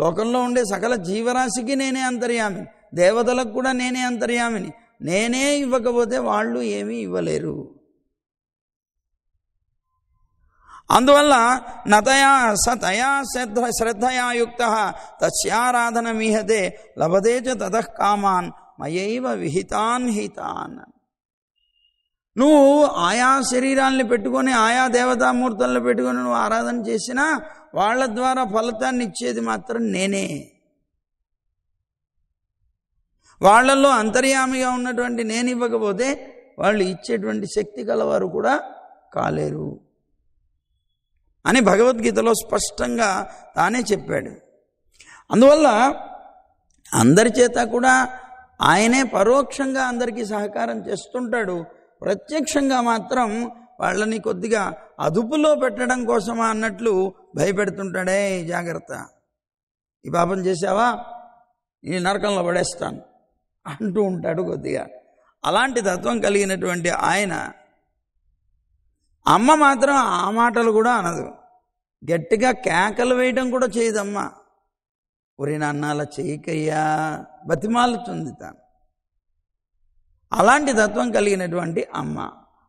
లోకంలో ఉండే సకల జీవరాశికి నేనే అంతర్యామిని, దేవతలకు కూడా నేనే అంతర్యామిని. నేనే ఇవ్వకపోతే వాళ్ళు ఏమీ ఇవ్వలేరు. అందువల్ల నతయా సతయా శ్రద్ధయా యుక్త తస్యారాధన మీహతే లభతే చ తతః కామాన్ మయైవ విహితాన్ హితాన్. నువ్వు ఆయా శరీరాల్ని పెట్టుకొని ఆయా దేవతామూర్తులను పెట్టుకొని నువ్వు ఆరాధన చేసినా వాళ్ళ ద్వారా ఫలితాన్ని ఇచ్చేది మాత్రం నేనే. వాళ్ళల్లో అంతర్యామిగా ఉన్నటువంటి నేను ఇవ్వకపోతే వాళ్ళు ఇచ్చేటువంటి శక్తి గలవారు కూడా కాలేరు అని భగవద్గీతలో స్పష్టంగా తానే చెప్పాడు. అందువల్ల అందరి చేత కూడా ఆయనే పరోక్షంగా అందరికీ సహకారం చేస్తుంటాడు. ప్రత్యక్షంగా మాత్రం వాళ్ళని కొద్దిగా అదుపులో పెట్టడం కోసమా అన్నట్లు భయపెడుతుంటాడే, జాగ్రత్త, ఈ పాపం చేసావా ఈ నరకంలో పడేస్తాను అంటూ ఉంటాడు కొద్దిగా. అలాంటి తత్వం కలిగినటువంటి ఆయన అమ్మ మాత్రం ఆ మాటలు కూడా అనదు, గట్టిగా కేకలు వేయడం కూడా చేయదమ్మా. ఒరి నాన్న అలా చేయకయ్యా బతిమాలుతుంది తాను. అలాంటి తత్వం కలిగినటువంటి అమ్మ.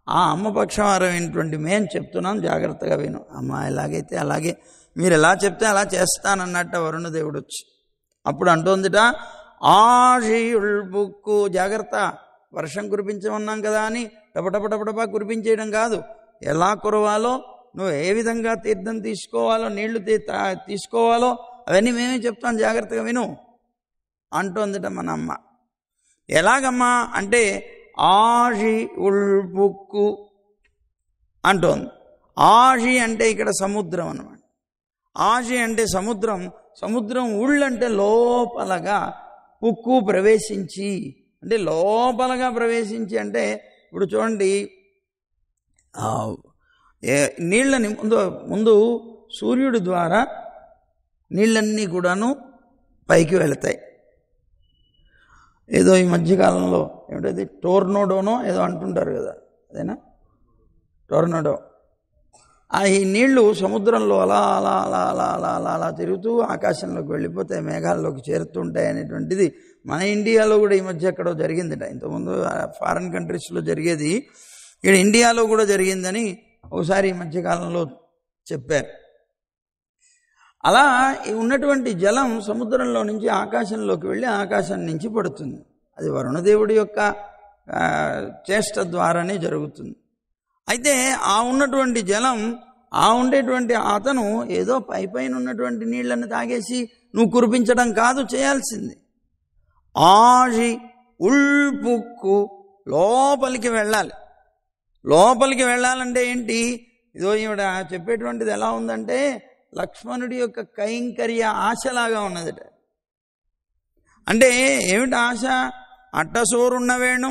ఆ అమ్మ పక్షవారమైనటువంటి మేము చెప్తున్నాం, జాగ్రత్తగా విను. అమ్మ ఎలాగైతే అలాగే, మీరు ఎలా చెప్తే అలా చేస్తానన్నట్ట వరుణదేవుడు వచ్చి అప్పుడు అంటోందిట, ఆషియుల్ బుక్కు, జాగ్రత్త, వర్షం కురిపించమన్నాం కదా అని టపటపటపటపా కురిపించేయడం కాదు. ఎలా కురవాలో, నువ్వు ఏ విధంగా తీర్థం తీసుకోవాలో, నీళ్లు తీసుకోవాలో అవన్నీ మేమే చెప్తాం, జాగ్రత్తగా విను అంటోందిట మన అమ్మ. ఎలాగమ్మా అంటే ఆషి ఉల్పుక్కు అంటోంది. ఆషి అంటే ఇక్కడ సముద్రం అన్నమాట. ఆజి అంటే సముద్రం, సముద్రం ఉళ్ళంటే లోపలగా ఉక్కు ప్రవేశించి, అంటే లోపలగా ప్రవేశించి అంటే ఇప్పుడు చూడండి, నీళ్ళని ముందు సూర్యుడి ద్వారా నీళ్ళన్నీ కూడాను పైకి వెళతాయి. ఏదో ఈ మధ్యకాలంలో ఏమిటది టోర్నడోనో ఏదో అంటుంటారు కదా, అదేనా టోర్నడో. ఈ నీళ్లు సముద్రంలో అలా అలా అలా అలా అలా అలా అలా తిరుగుతూ ఆకాశంలోకి వెళ్ళిపోతాయి, మేఘాల్లోకి చేరుతుంటాయి అనేటువంటిది మన ఇండియాలో కూడా ఈ మధ్య ఎక్కడో జరిగిందట. ఇంతకుముందు ఫారిన్ కంట్రీస్లో జరిగేది, ఇక్కడ ఇండియాలో కూడా జరిగిందని ఒకసారి ఈ మధ్యకాలంలో చెప్పారు. అలా ఉన్నటువంటి జలం సముద్రంలో నుంచి ఆకాశంలోకి వెళ్ళి ఆకాశం నుంచి పడుతుంది. అది వరుణదేవుడి యొక్క చేష్ట ద్వారానే జరుగుతుంది. అయితే ఆ ఉన్నటువంటి జలం, ఆ ఉండేటువంటి అతను ఏదో పైపైన ఉన్నటువంటి నీళ్లను తాగేసి నువ్వు కురిపించడం కాదు చేయాల్సింది. ఆజి ఉల్పుక్కు లోపలికి వెళ్ళాలి. లోపలికి వెళ్ళాలంటే ఏంటి? ఇదో ఈవిడ చెప్పేటువంటిది ఎలా ఉందంటే లక్ష్మణుడి యొక్క కైంకర్య ఆశలాగా ఉన్నదట. అంటే ఏమిటి ఆశ? అట్టసోరు ఉన్నవేణు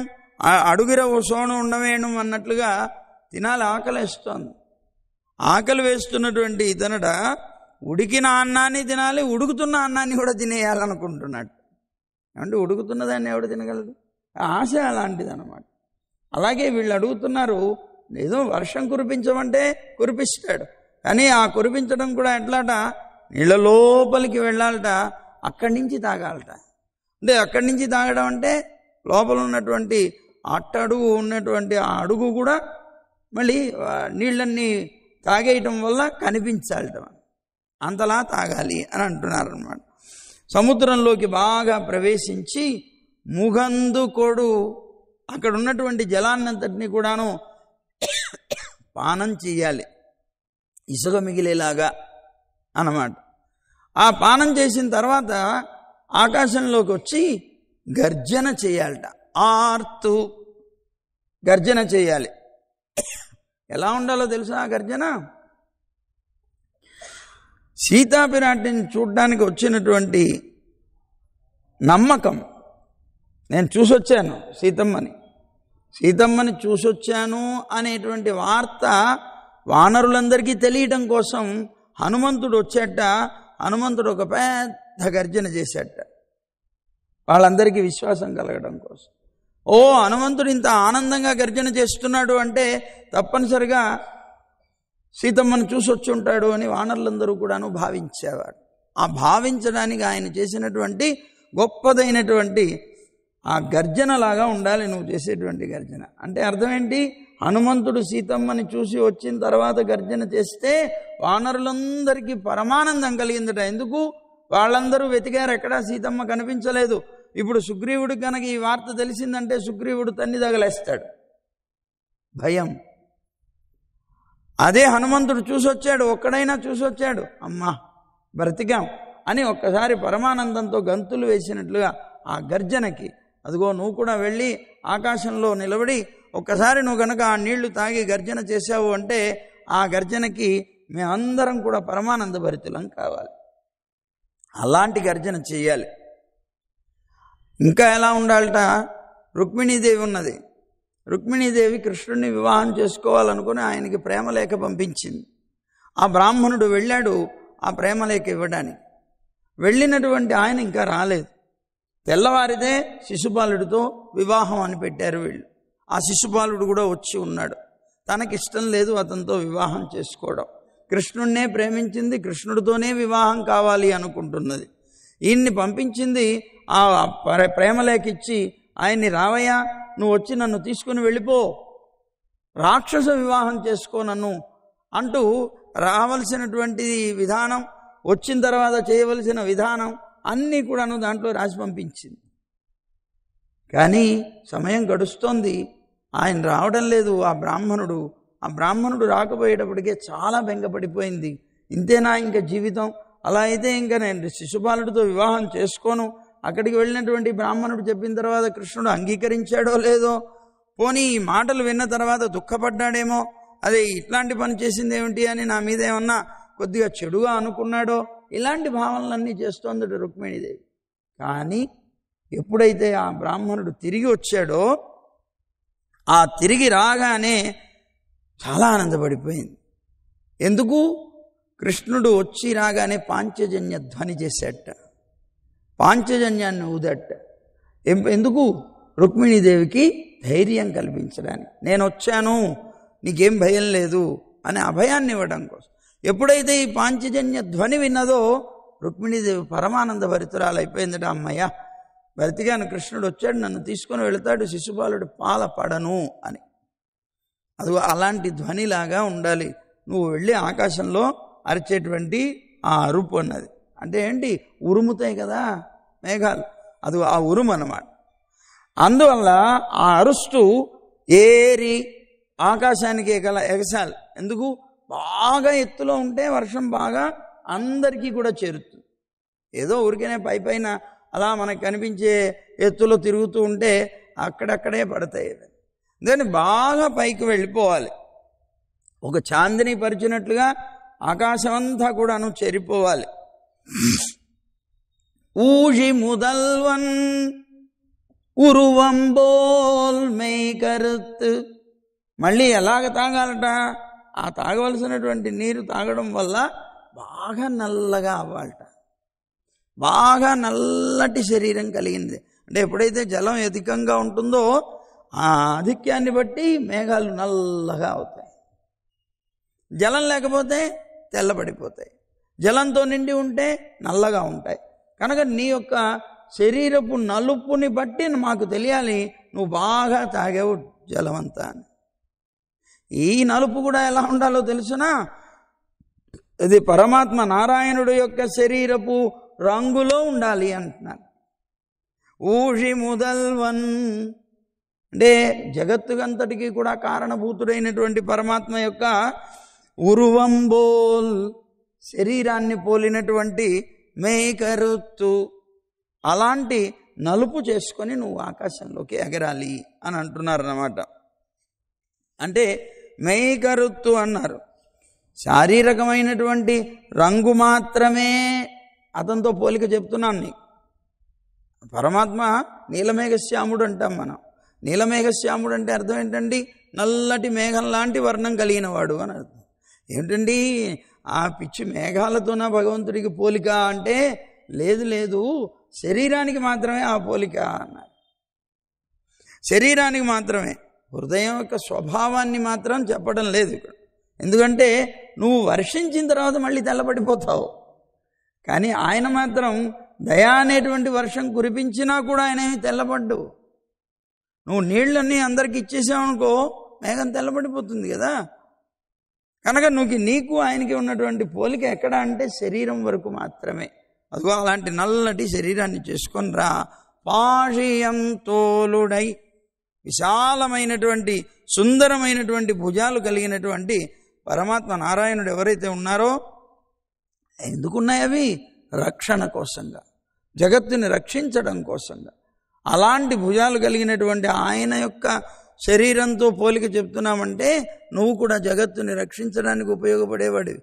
అడుగుర సోను ఉన్నవేణు అన్నట్లుగా తినాలి, ఆకలి వేస్తోంది. ఆకలి వేస్తున్నటువంటి ఇతనుడ ఉడికిన అన్నాన్ని తినాలి, ఉడుకుతున్న అన్నాన్ని కూడా తినేయాలనుకుంటున్నాడు. అంటే ఉడుకుతున్న దాన్ని ఎవడు తినగలడు? ఆశ అలాంటిది అన్నమాట. అలాగే వీళ్ళు అడుగుతున్నారు, ఏదో వర్షం కురిపించమంటే కురిపిస్తాడు, కానీ ఆ కురిపించడం కూడా ఎట్లాట? నీళ్ళ లోపలికి వెళ్ళాలట, అక్కడి నుంచి తాగాలట. అంటే అక్కడి నుంచి తాగడం అంటే లోపల ఉన్నటువంటి అట్టడుగు ఉన్నటువంటి ఆ అడుగు కూడా మళ్ళీ నీళ్ళన్నీ తాగేయటం వల్ల కనిపించాలట, అంతలా తాగాలి అని అంటున్నారు అన్నమాట. సముద్రంలోకి బాగా ప్రవేశించి ముగందు కొడు అక్కడ ఉన్నటువంటి జలాన్నంతటినీ కూడాను పానం చేయాలి, ఇసుక మిగిలేలాగా అన్నమాట. ఆ పానం చేసిన తర్వాత ఆకాశంలోకి వచ్చి గర్జన చేయాలట. ఆర్తు గర్జన చేయాలి. ఎలా ఉండాలో తెలుసా ఆ గర్జన? సీతాపిరాటిని చూడ్డానికి వచ్చినటువంటి నమ్మకం, నేను చూసొచ్చాను సీతమ్మని చూసొచ్చాను అనేటువంటి వార్త వానరులందరికీ తెలియటం కోసం హనుమంతుడు వచ్చేట. హనుమంతుడు ఒక పెద్ద గర్జన చేసేట, వాళ్ళందరికీ విశ్వాసం కలగడం కోసం. ఓ హనుమంతుడు ఇంత ఆనందంగా గర్జన చేస్తున్నాడు అంటే తప్పనిసరిగా సీతమ్మను చూసొచ్చి ఉంటాడు అని వానరులందరూ కూడాను భావించేవాడు. ఆ భావించడానికి ఆయన చేసినటువంటి గొప్పదైనటువంటి ఆ గర్జనలాగా ఉండాలి నువ్వు చేసేటువంటి గర్జన. అంటే అర్థం ఏంటి? హనుమంతుడు సీతమ్మని చూసి వచ్చిన తర్వాత గర్జన చేస్తే వానరులందరికీ పరమానందం కలిగిందట. ఎందుకు? వాళ్ళందరూ వెతికారు, ఎక్కడా సీతమ్మ కనిపించలేదు. ఇప్పుడు సుగ్రీవుడికి కనుక ఈ వార్త తెలిసిందంటే సుగ్రీవుడు తన్ని తగలేస్తాడు, భయం. అదే హనుమంతుడు చూసొచ్చాడు, ఒక్కడైనా చూసొచ్చాడు, అమ్మా బ్రతికాం అని ఒక్కసారి పరమానందంతో గంతులు వేసినట్లుగా ఆ గర్జనకి, అదిగో నువ్వు కూడా వెళ్ళి ఆకాశంలో నిలబడి ఒక్కసారి నువ్వు కనుక ఆ నీళ్లు తాగి గర్జన చేశావు అంటే ఆ గర్జనకి మేమందరం కూడా పరమానంద భరితులం కావాలి. అలాంటి గర్జన చెయ్యాలి. ఇంకా ఎలా ఉండాలట? రుక్మిణీదేవి ఉన్నది. రుక్మిణీదేవి కృష్ణుడిని వివాహం చేసుకోవాలనుకుని ఆయనకి ప్రేమలేఖ పంపించింది. ఆ బ్రాహ్మణుడు వెళ్ళాడు ఆ ప్రేమలేఖ ఇవ్వడానికి. వెళ్ళినటువంటి ఆయన ఇంకా రాలేదు. తెల్లవారిదే శిశుపాలుడితో వివాహం అని పెట్టారు వీళ్ళు. ఆ శిశుపాలుడు కూడా వచ్చి ఉన్నాడు. తనకిష్టం లేదు అతనితో వివాహం చేసుకోవడం. కృష్ణుడినే ప్రేమించింది, కృష్ణుడితోనే వివాహం కావాలి అనుకుంటున్నది. ఈయన్ని పంపించింది ఆ ప్రేమలేఖ ఇచ్చి, ఆయన్ని రావయ్యా, నువ్వు వచ్చి నన్ను తీసుకుని వెళ్ళిపో, రాక్షస వివాహం చేసుకో నన్ను అంటూ రావలసినటువంటి విధానం, వచ్చిన తర్వాత చేయవలసిన విధానం అన్నీ కూడాను దాంట్లో రాసి పంపించింది. కానీ సమయం గడుస్తోంది, ఆయన రావడం లేదు. ఆ బ్రాహ్మణుడు రాకపోయేటప్పటికే చాలా బెంగపడిపోయింది. ఇంతేనా ఇంకా జీవితం? అలా అయితే ఇంకా నేను శిశుపాలుడితో వివాహం చేసుకోను. అక్కడికి వెళ్ళినటువంటి బ్రాహ్మణుడు చెప్పిన తర్వాత కృష్ణుడు అంగీకరించాడో లేదో, పోనీ ఈ మాటలు విన్న తర్వాత దుఃఖపడ్డాడేమో, అదే ఇట్లాంటి పని చేసింది ఏమిటి అని నా మీద ఏమన్నా కొద్దిగా చెడుగా అనుకున్నాడో ఇలాంటి భావనలన్నీ చేస్తోంది రుక్మిణీదేవి. కానీ ఎప్పుడైతే ఆ బ్రాహ్మణుడు తిరిగి వచ్చాడో ఆ తిరిగి రాగానే చాలా ఆనందపడిపోయింది. ఎందుకు? కృష్ణుడు వచ్చి రాగానే పాంచజన్య ధ్వని చేశాట, పాంచజన్యాన్ని ఊదట. ఎందుకు? రుక్మిణీదేవికి ధైర్యం కల్పించడానికి, నేను వచ్చాను, నీకేం భయం లేదు అనే అభయాన్ని ఇవ్వడం కోసం. ఎప్పుడైతే ఈ పాంచజన్య ధ్వని విన్నదో రుక్మిణీదేవి పరమానంద భరితురాలైపోయిందట. అమ్మయ్య, బ్రతిగాను, కృష్ణుడు వచ్చాడు, నన్ను తీసుకొని వెళతాడు, శిశుపాలుడు పాల పడను అని. అది అలాంటి ధ్వనిలాగా ఉండాలి. నువ్వు వెళ్ళి ఆకాశంలో అరిచేటువంటి ఆ అరుపు అన్నది అంటే ఏంటి? ఉరుముతాయి కదా మేఘాలు, అది ఆ ఉరుము అన్నమాట. అందువల్ల ఆ అరుస్తూ ఏరి ఆకాశానికి ఎగసాలి. ఎందుకు? బాగా ఎత్తులో ఉంటే వర్షం బాగా అందరికీ కూడా చేరుతుంది. ఏదో ఊరికేనే పైన అలా మనకు కనిపించే ఎత్తులో తిరుగుతూ ఉంటే అక్కడక్కడే పడతాయి. దాన్ని బాగా పైకి వెళ్ళిపోవాలి. ఒక చాందిని పరిచినట్లుగా ఆకాశమంతా కూడాను చేరిపోవాలి. ఊషి ముదల్వన్ ఉరువంబోల్ మేకరుత్. మళ్ళీ ఎలాగ తాగాలట? ఆ తాగవలసినటువంటి నీరు తాగడం వల్ల బాగా నల్లగా అవ్వాలట, బాగా నల్లటి శరీరం కలిగింది. అంటే ఎప్పుడైతే జలం అధికంగా ఉంటుందో ఆ ఆధిక్యాన్ని బట్టి మేఘాలు నల్లగా అవుతాయి. జలం లేకపోతే తెల్లబడిపోతాయి, జలంతో నిండి ఉంటే నల్లగా ఉంటాయి. కనుక నీ యొక్క శరీరపు నలుపుని బట్టి మాకు తెలియాలి నువ్వు బాగా తాగావు జలమంతా అని. ఈ నలుపు కూడా ఎలా ఉండాలో తెలుసునా? ఇది పరమాత్మ నారాయణుడు యొక్క శరీరపు రంగులో ఉండాలి అంటున్నాను. ఊషి ముదల్వన్ అంటే జగత్తుకంతటికి కూడా కారణభూతుడైనటువంటి పరమాత్మ యొక్క ఉరువంబోల్ శరీరాన్ని పోలినటువంటి మేకరుత్తు, అలాంటి నలుపు చేసుకొని నువ్వు ఆకాశంలోకి ఎగరాలి అని అంటున్నారు అన్నమాట. అంటే మేకరుత్తు అన్నారు. శారీరకమైనటువంటి రంగు మాత్రమే అతనితో పోలిక చెప్తున్నాను నీకు. పరమాత్మ నీలమేఘశ్యాముడు అంటాం మనం. నీలమేఘశ్యాముడు అంటే అర్థం ఏంటండి? నల్లటి మేఘం లాంటి వర్ణం కలిగిన వాడు అని అర్థం. ఏంటండి ఆ పిచ్చి మేఘాలతోన భగవంతుడికి పోలిక అంటే? లేదు లేదు, శరీరానికి మాత్రమే ఆ పోలిక అన్నారు. శరీరానికి మాత్రమే, హృదయం యొక్క స్వభావాన్ని మాత్రం చెప్పడం లేదు ఇక్కడ. ఎందుకంటే నువ్వు వర్షించిన తర్వాత మళ్ళీ తెల్లబడిపోతావు. కానీ ఆయన మాత్రం దయా అనేటువంటి వర్షం కురిపించినా కూడా ఆయన ఏమి తెల్లబడ్డు. నువ్వు నీళ్ళన్నీ అందరికి ఇచ్చేసావనుకో మేఘం తెల్లబడిపోతుంది కదా. కనుక నీకు ఆయనకి ఉన్నటువంటి పోలిక ఎక్కడ అంటే శరీరం వరకు మాత్రమే. అదిగో అలాంటి నల్లటి శరీరాన్ని చేసుకొని రా. పాషియం తోలుడై, విశాలమైనటువంటి సుందరమైనటువంటి భుజాలు కలిగినటువంటి పరమాత్మ నారాయణుడు ఎవరైతే ఉన్నారో, ఎందుకున్నాయి అవి? రక్షణ కోసంగా, జగత్తుని రక్షించడం కోసంగా. అలాంటి భుజాలు కలిగినటువంటి ఆయన యొక్క శరీరంతో పోలిక చెప్తున్నామంటే నువ్వు కూడా జగత్తుని రక్షించడానికి ఉపయోగపడేవాడివి.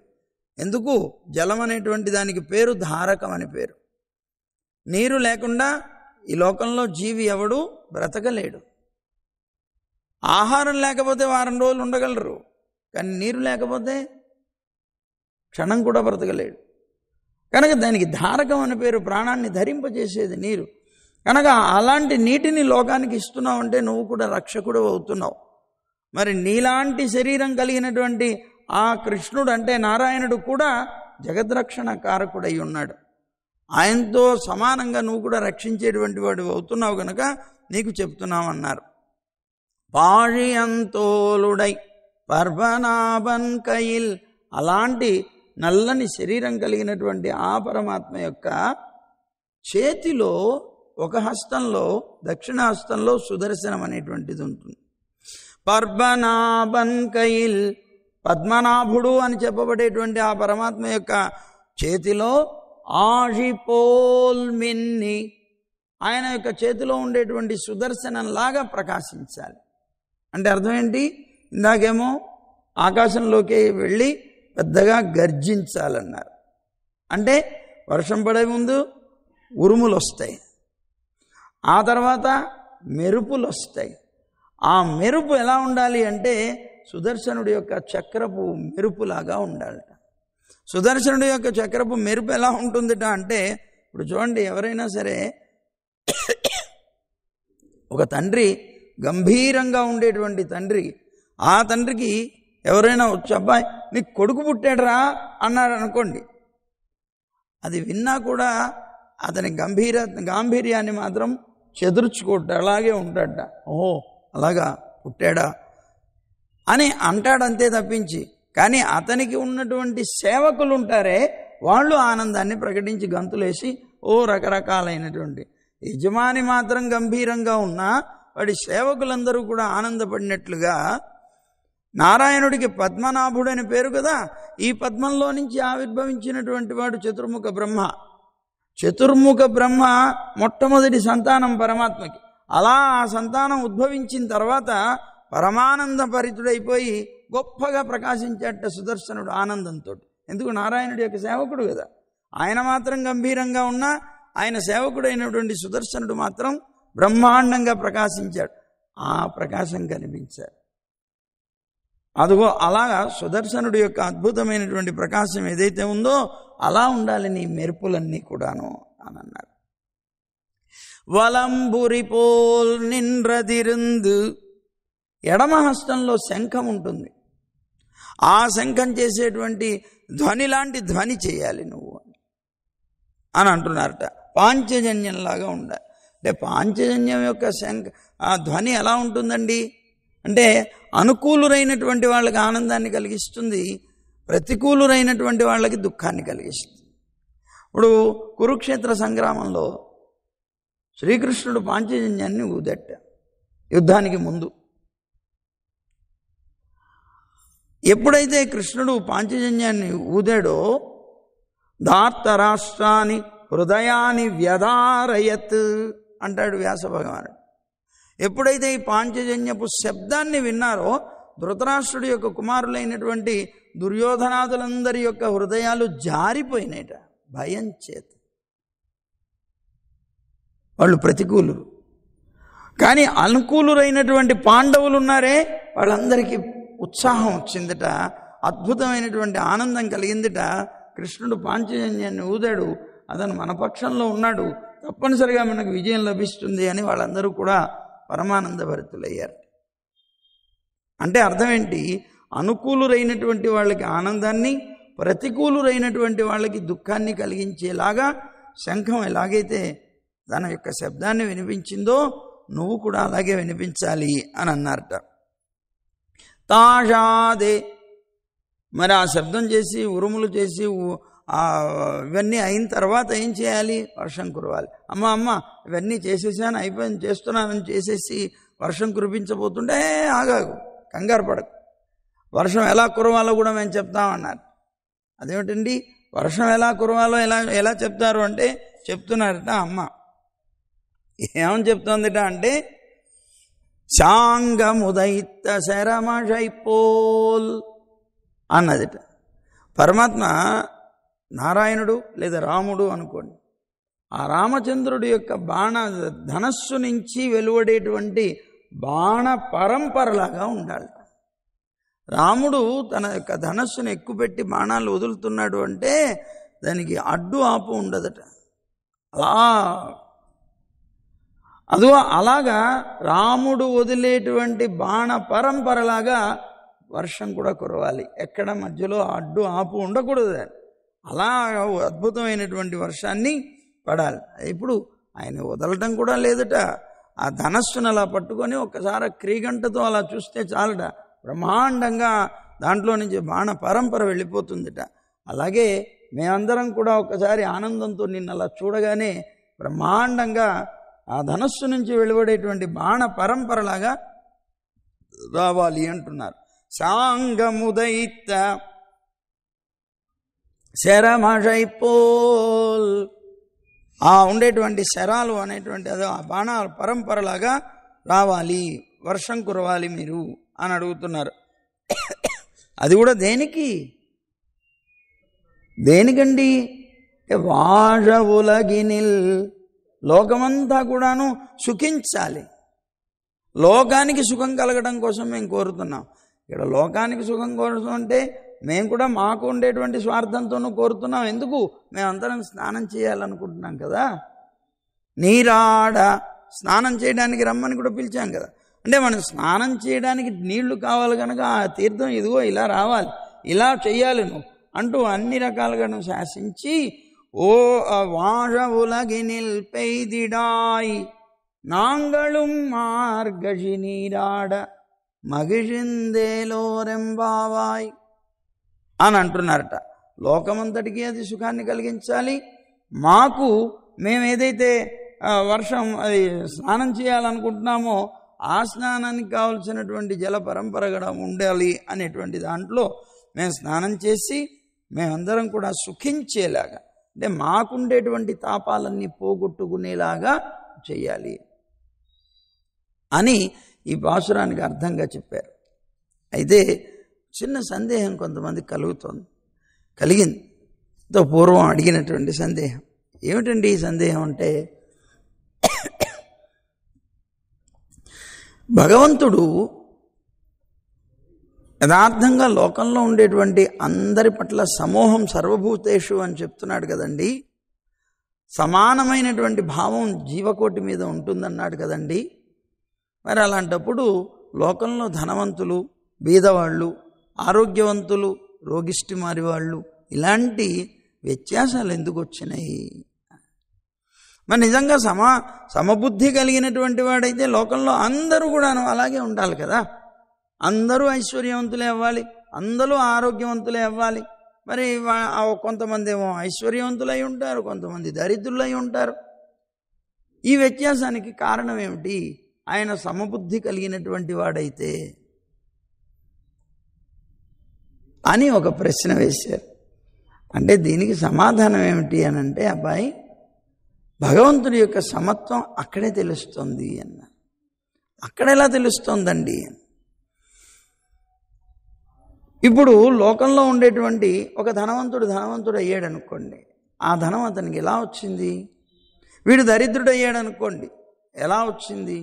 ఎందుకు? జలం అనేటువంటి దానికి పేరు ధారకం అని పేరు. నీరు లేకుండా ఈ లోకంలో జీవి ఎవడు బ్రతకలేడు. ఆహారం లేకపోతే వారం రోజులు ఉండగలరు, కానీ నీరు లేకపోతే క్షణం కూడా బ్రతకలేడు. కనుక దానికి ధారకం అని పేరు. ప్రాణాన్ని ధరింపజేసేది నీరు. కనుక అలాంటి నీటిని లోకానికి ఇస్తున్నావు అంటే నువ్వు కూడా రక్షకుడు అవుతున్నావు. మరి నీలాంటి శరీరం కలిగినటువంటి ఆ కృష్ణుడు అంటే నారాయణుడు కూడా జగద్రక్షణ కారకుడై ఉన్నాడు. ఆయనతో సమానంగా నువ్వు కూడా రక్షించేటువంటి వాడు అవుతున్నావు కనుక నీకు చెప్తున్నావు అన్నారు. పాళియంతోలుడై పర్వనాభన్ కయిల్, అలాంటి నల్లని శరీరం కలిగినటువంటి ఆ పరమాత్మ యొక్క చేతిలో ఒక హస్తంలో, దక్షిణ హస్తంలో సుదర్శనం అనేటువంటిది ఉంటుంది. పద్మనాభన్ కయిల్, పద్మనాభుడు అని చెప్పబడేటువంటి ఆ పరమాత్మ యొక్క చేతిలో ఆషిపోల్ మిన్ని, ఆయన యొక్క చేతిలో ఉండేటువంటి సుదర్శనంలాగా ప్రకాశించాలి. అంటే అర్థం ఏంటి? ఇందాకేమో ఆకాశంలోకి వెళ్ళి పెద్దగా గర్జించాలన్నారు. అంటే వర్షం పడే ముందు ఉరుములు వస్తాయి, ఆ తర్వాత మెరుపులు వస్తాయి. ఆ మెరుపు ఎలా ఉండాలి అంటే సుదర్శనుడి యొక్క చక్రపు మెరుపులాగా ఉండాలట. సుదర్శనుడి యొక్క చక్రపు మెరుపు ఎలా ఉంటుందిట అంటే, ఇప్పుడు చూడండి, ఎవరైనా సరే ఒక తండ్రి గంభీరంగా ఉండేటువంటి తండ్రి, ఆ తండ్రికి ఎవరైనా వచ్చి అబ్బాయి నీకు కొడుకు పుట్టాడురా అన్నాడు అనుకోండి, అది విన్నా కూడా అతని గాంభీర్యాన్ని మాత్రం చెదుర్చుకోట, అలాగే ఉంటాడట. ఓహో అలాగా పుట్టాడా అని అంటాడంతే తప్పించి, కానీ అతనికి ఉన్నటువంటి సేవకులు ఉంటారే, వాళ్ళు ఆనందాన్ని ప్రకటించి గంతులేసి ఓ రకరకాలైనటువంటి, యజమాని మాత్రం గంభీరంగా ఉన్నా వాడి సేవకులందరూ కూడా ఆనందపడినట్లుగా, నారాయణుడికి పద్మనాభుడు అని పేరు కదా, ఈ పద్మంలో నుంచి ఆవిర్భవించినటువంటి వాడు చతుర్ముఖ బ్రహ్మ. చతుర్ముఖ బ్రహ్మ మొట్టమొదటి సంతానం పరమాత్మకి. అలా ఆ సంతానం ఉద్భవించిన తర్వాత పరమానంద పరితుడైపోయి గొప్పగా ప్రకాశించేట సుదర్శనుడు ఆనందంతో. ఎందుకు? నారాయణుడి యొక్క సేవకుడు కదా. ఆయన మాత్రం గంభీరంగా ఉన్నా ఆయన సేవకుడైనటువంటి సుదర్శనుడు మాత్రం బ్రహ్మాండంగా ప్రకాశించాడు. ఆ ప్రకాశం కనిపించాడు. అదిగో అలాగా సుదర్శనుడి యొక్క అద్భుతమైనటువంటి ప్రకాశం ఏదైతే ఉందో అలా ఉండాలి నీ మెరుపులన్నీ కూడాను అని అన్నారు. వలంబురిపోల్ నిండ్రదిరుందు, ఎడమ హస్తంలో శంఖం ఉంటుంది. ఆ శంఖం చేసేటువంటి ధ్వని లాంటి ధ్వని చేయాలి నువ్వు అని అంటున్నారట. పాంచజన్యంలాగా ఉండాలి. అంటే పాంచజన్యం యొక్క ఆ ధ్వని ఎలా ఉంటుందండి అంటే, అనుకూలురైనటువంటి వాళ్ళకి ఆనందాన్ని కలిగిస్తుంది, ప్రతికూలురైనటువంటి వాళ్ళకి దుఃఖాన్ని కలిగిస్తుంది. ఇప్పుడు కురుక్షేత్ర సంగ్రామంలో శ్రీకృష్ణుడు పాంచజన్యాన్ని ఊదట్ట యుద్ధానికి ముందు. ఎప్పుడైతే కృష్ణుడు పాంచజన్యాన్ని ఊదాడో, ధార్తరాష్ట్రాన్ని హృదయాన్ని వ్యధారయత్ అంటాడు వ్యాస భగవానుడు. ఎప్పుడైతే ఈ పాంచజన్యపు శబ్దాన్ని విన్నారో, ధృతరాష్ట్రుడి యొక్క కుమారులైనటువంటి దుర్యోధనాదులందరి యొక్క హృదయాలు జారిపోయినాయట భయం చేత. వాళ్ళు ప్రతికూలురు. కానీ అనుకూలురైనటువంటి పాండవులు ఉన్నారే, వాళ్ళందరికీ ఉత్సాహం వచ్చిందట, అద్భుతమైనటువంటి ఆనందం కలిగిందిట. కృష్ణుడు పాంచజన్యాన్ని ఊదాడు, అతను మన పక్షంలో ఉన్నాడు, తప్పనిసరిగా మనకు విజయం లభిస్తుంది అని వాళ్ళందరూ కూడా పరమానంద భరితులయ్యారు. అంటే అర్థం ఏంటి? అనుకూలురైనటువంటి వాళ్ళకి ఆనందాన్ని, ప్రతికూలురైనటువంటి వాళ్ళకి దుఃఖాన్ని కలిగించేలాగా శంఖం ఎలాగైతే తన యొక్క శబ్దాన్ని వినిపించిందో నువ్వు కూడా అలాగే వినిపించాలి అని అన్నారట. తాషాదే, మరి ఆ శబ్దం చేసి ఉరుములు చేసి ఇవన్నీ అయిన తర్వాత ఏం చేయాలి? వర్షం కురవాలి. అమ్మ ఇవన్నీ చేసేసాను, అయిపోయింది, చేస్తున్నానని చేసేసి వర్షం కురిపించబోతుంటే ఆగాగు, కంగారు పడకు, వర్షం ఎలా కురవాలో కూడా మేము చెప్తామన్నారు. అదేమిటండి వర్షం ఎలా కురవాలో ఎలా చెప్తారు అంటే చెప్తున్నారట. అమ్మ ఏమని చెప్తోందిట అంటే, శాంగముదైత్త శరమషైపోల్ అన్నదిట. పరమాత్మ నారాయణుడు లేదా రాముడు అనుకోండి, ఆ రామచంద్రుడి యొక్క ధనస్సు నుంచి వెలువడేటువంటి బాణ పరంపరలాగా ఉండాలి. రాముడు తన యొక్క ధనస్సును ఎక్కుపెట్టి బాణాలు వదులుతున్నాడు అంటే దానికి అడ్డు ఆపు ఉండదట. అలాగా రాముడు వదిలేటువంటి బాణ పరంపరలాగా వర్షం కూడా కురవాలి, ఎక్కడ మధ్యలో అడ్డు ఆపు ఉండకూడదు. అలా అద్భుతమైనటువంటి వర్షాన్ని పడాలి. ఇప్పుడు ఆయన వదలటం కూడా లేదట, ఆ ధనస్సును అలా పట్టుకొని ఒక్కసారి క్రీగంటతో అలా చూస్తే చాలట, బ్రహ్మాండంగా దాంట్లో నుంచి బాణ పరంపర వెళ్ళిపోతుందిట. అలాగే మేమందరం కూడా ఒక్కసారి ఆనందంతో నిన్న అలా చూడగానే బ్రహ్మాండంగా ఆ ధనస్సు నుంచి వెలువడేటువంటి బాణ పరంపరలాగా రావాలి అంటున్నారు. సాంగముదైత్త శరమషైపోల్, ఆ ఉండేటువంటి శరాలు అనేటువంటి అదో ఆ బాణాల పరంపరలాగా రావాలి, వర్షం కురవాలి మీరు అని అడుగుతున్నారు. అది కూడా దేనికి? దేనికండి? వాజ ఉలగినిల్, లోకమంతా కూడాను సుఖించాలి. లోకానికి సుఖం కలగడం కోసం మేము కోరుతున్నాం. ఇక్కడ లోకానికి సుఖం కోరుతాం అంటే మేము కూడా మాకు ఉండేటువంటి స్వార్థంతోనూ కోరుతున్నాం. ఎందుకు? మేమందరం స్నానం చేయాలనుకుంటున్నాం కదా. నీరాడ, స్నానం చేయడానికి రమ్మని కూడా పిలిచాం కదా. అంటే మనం స్నానం చేయడానికి నీళ్లు కావాలి కనుక ఆ తీర్థం ఇదిగో ఇలా రావాలి, ఇలా చెయ్యాలి నువ్వు అంటూ అన్ని రకాలుగా శాసించి, ఓ వాజ ఉలగినిల్ పెయ్దిడాయ్ నాంగళుం మార్గజి నీరాడ మగిషిందేలోరెంబావాయ్ అని అంటున్నారట. లోకమంతటికి అది సుఖాన్ని కలిగించాలి. మాకు మేమేదైతే వర్షం అది స్నానం చేయాలనుకుంటున్నామో ఆ స్నానానికి కావలసినటువంటి జల పరంపర కూడా ఉండాలి అనేటువంటి దాంట్లో మేము స్నానం చేసి మేమందరం కూడా సుఖించేలాగా, అంటే మాకుండేటువంటి తాపాలన్నీ పోగొట్టుకునేలాగా చెయ్యాలి అని ఈ పాసురానికి అర్థంగా చెప్పారు. అయితే చిన్న సందేహం కొంతమంది కలిగింది. పూర్వం అడిగినటువంటి సందేహం ఏమిటండి? ఈ సందేహం అంటే, భగవంతుడు యథార్థంగా లోకంలో ఉండేటువంటి అందరి పట్ల సమోహం సర్వభూతేషు అని చెప్తున్నాడు కదండి. సమానమైనటువంటి భావం జీవకోటి మీద ఉంటుందన్నాడు కదండి. మరి అలాంటప్పుడు లోకంలో ధనవంతులు, బీదవాళ్ళు, ఆరోగ్యవంతులు, రోగిష్టి మారి వాళ్ళు, ఇలాంటి వ్యత్యాసాలు ఎందుకు వచ్చినాయి? మరి నిజంగా సమబుద్ధి కలిగినటువంటి వాడైతే లోకంలో అందరూ కూడాను అలాగే ఉండాలి కదా. అందరూ ఐశ్వర్యవంతులే అవ్వాలి, అందరూ ఆరోగ్యవంతులే అవ్వాలి. మరి కొంతమంది ఏమో ఐశ్వర్యవంతులై ఉంటారు, కొంతమంది దరిద్రులై ఉంటారు. ఈ వ్యత్యాసానికి కారణం ఏమిటి? ఆయన సమబుద్ధి కలిగినటువంటి వాడైతే అని ఒక ప్రశ్న వేశారు. అంటే దీనికి సమాధానం ఏమిటి అని అంటే, అబ్బాయి భగవంతుడి యొక్క సమత్వం అక్కడే తెలుస్తుంది అన్న. అక్కడ ఎలా తెలుస్తోందండి? ఇప్పుడు లోకంలో ఉండేటువంటి ఒక ధనవంతుడు అయ్యాడు అనుకోండి, ఆ ధనం అతనికి ఎలా వచ్చింది? వీడు దరిద్రుడు అయ్యాడు అనుకోండి, ఎలా వచ్చింది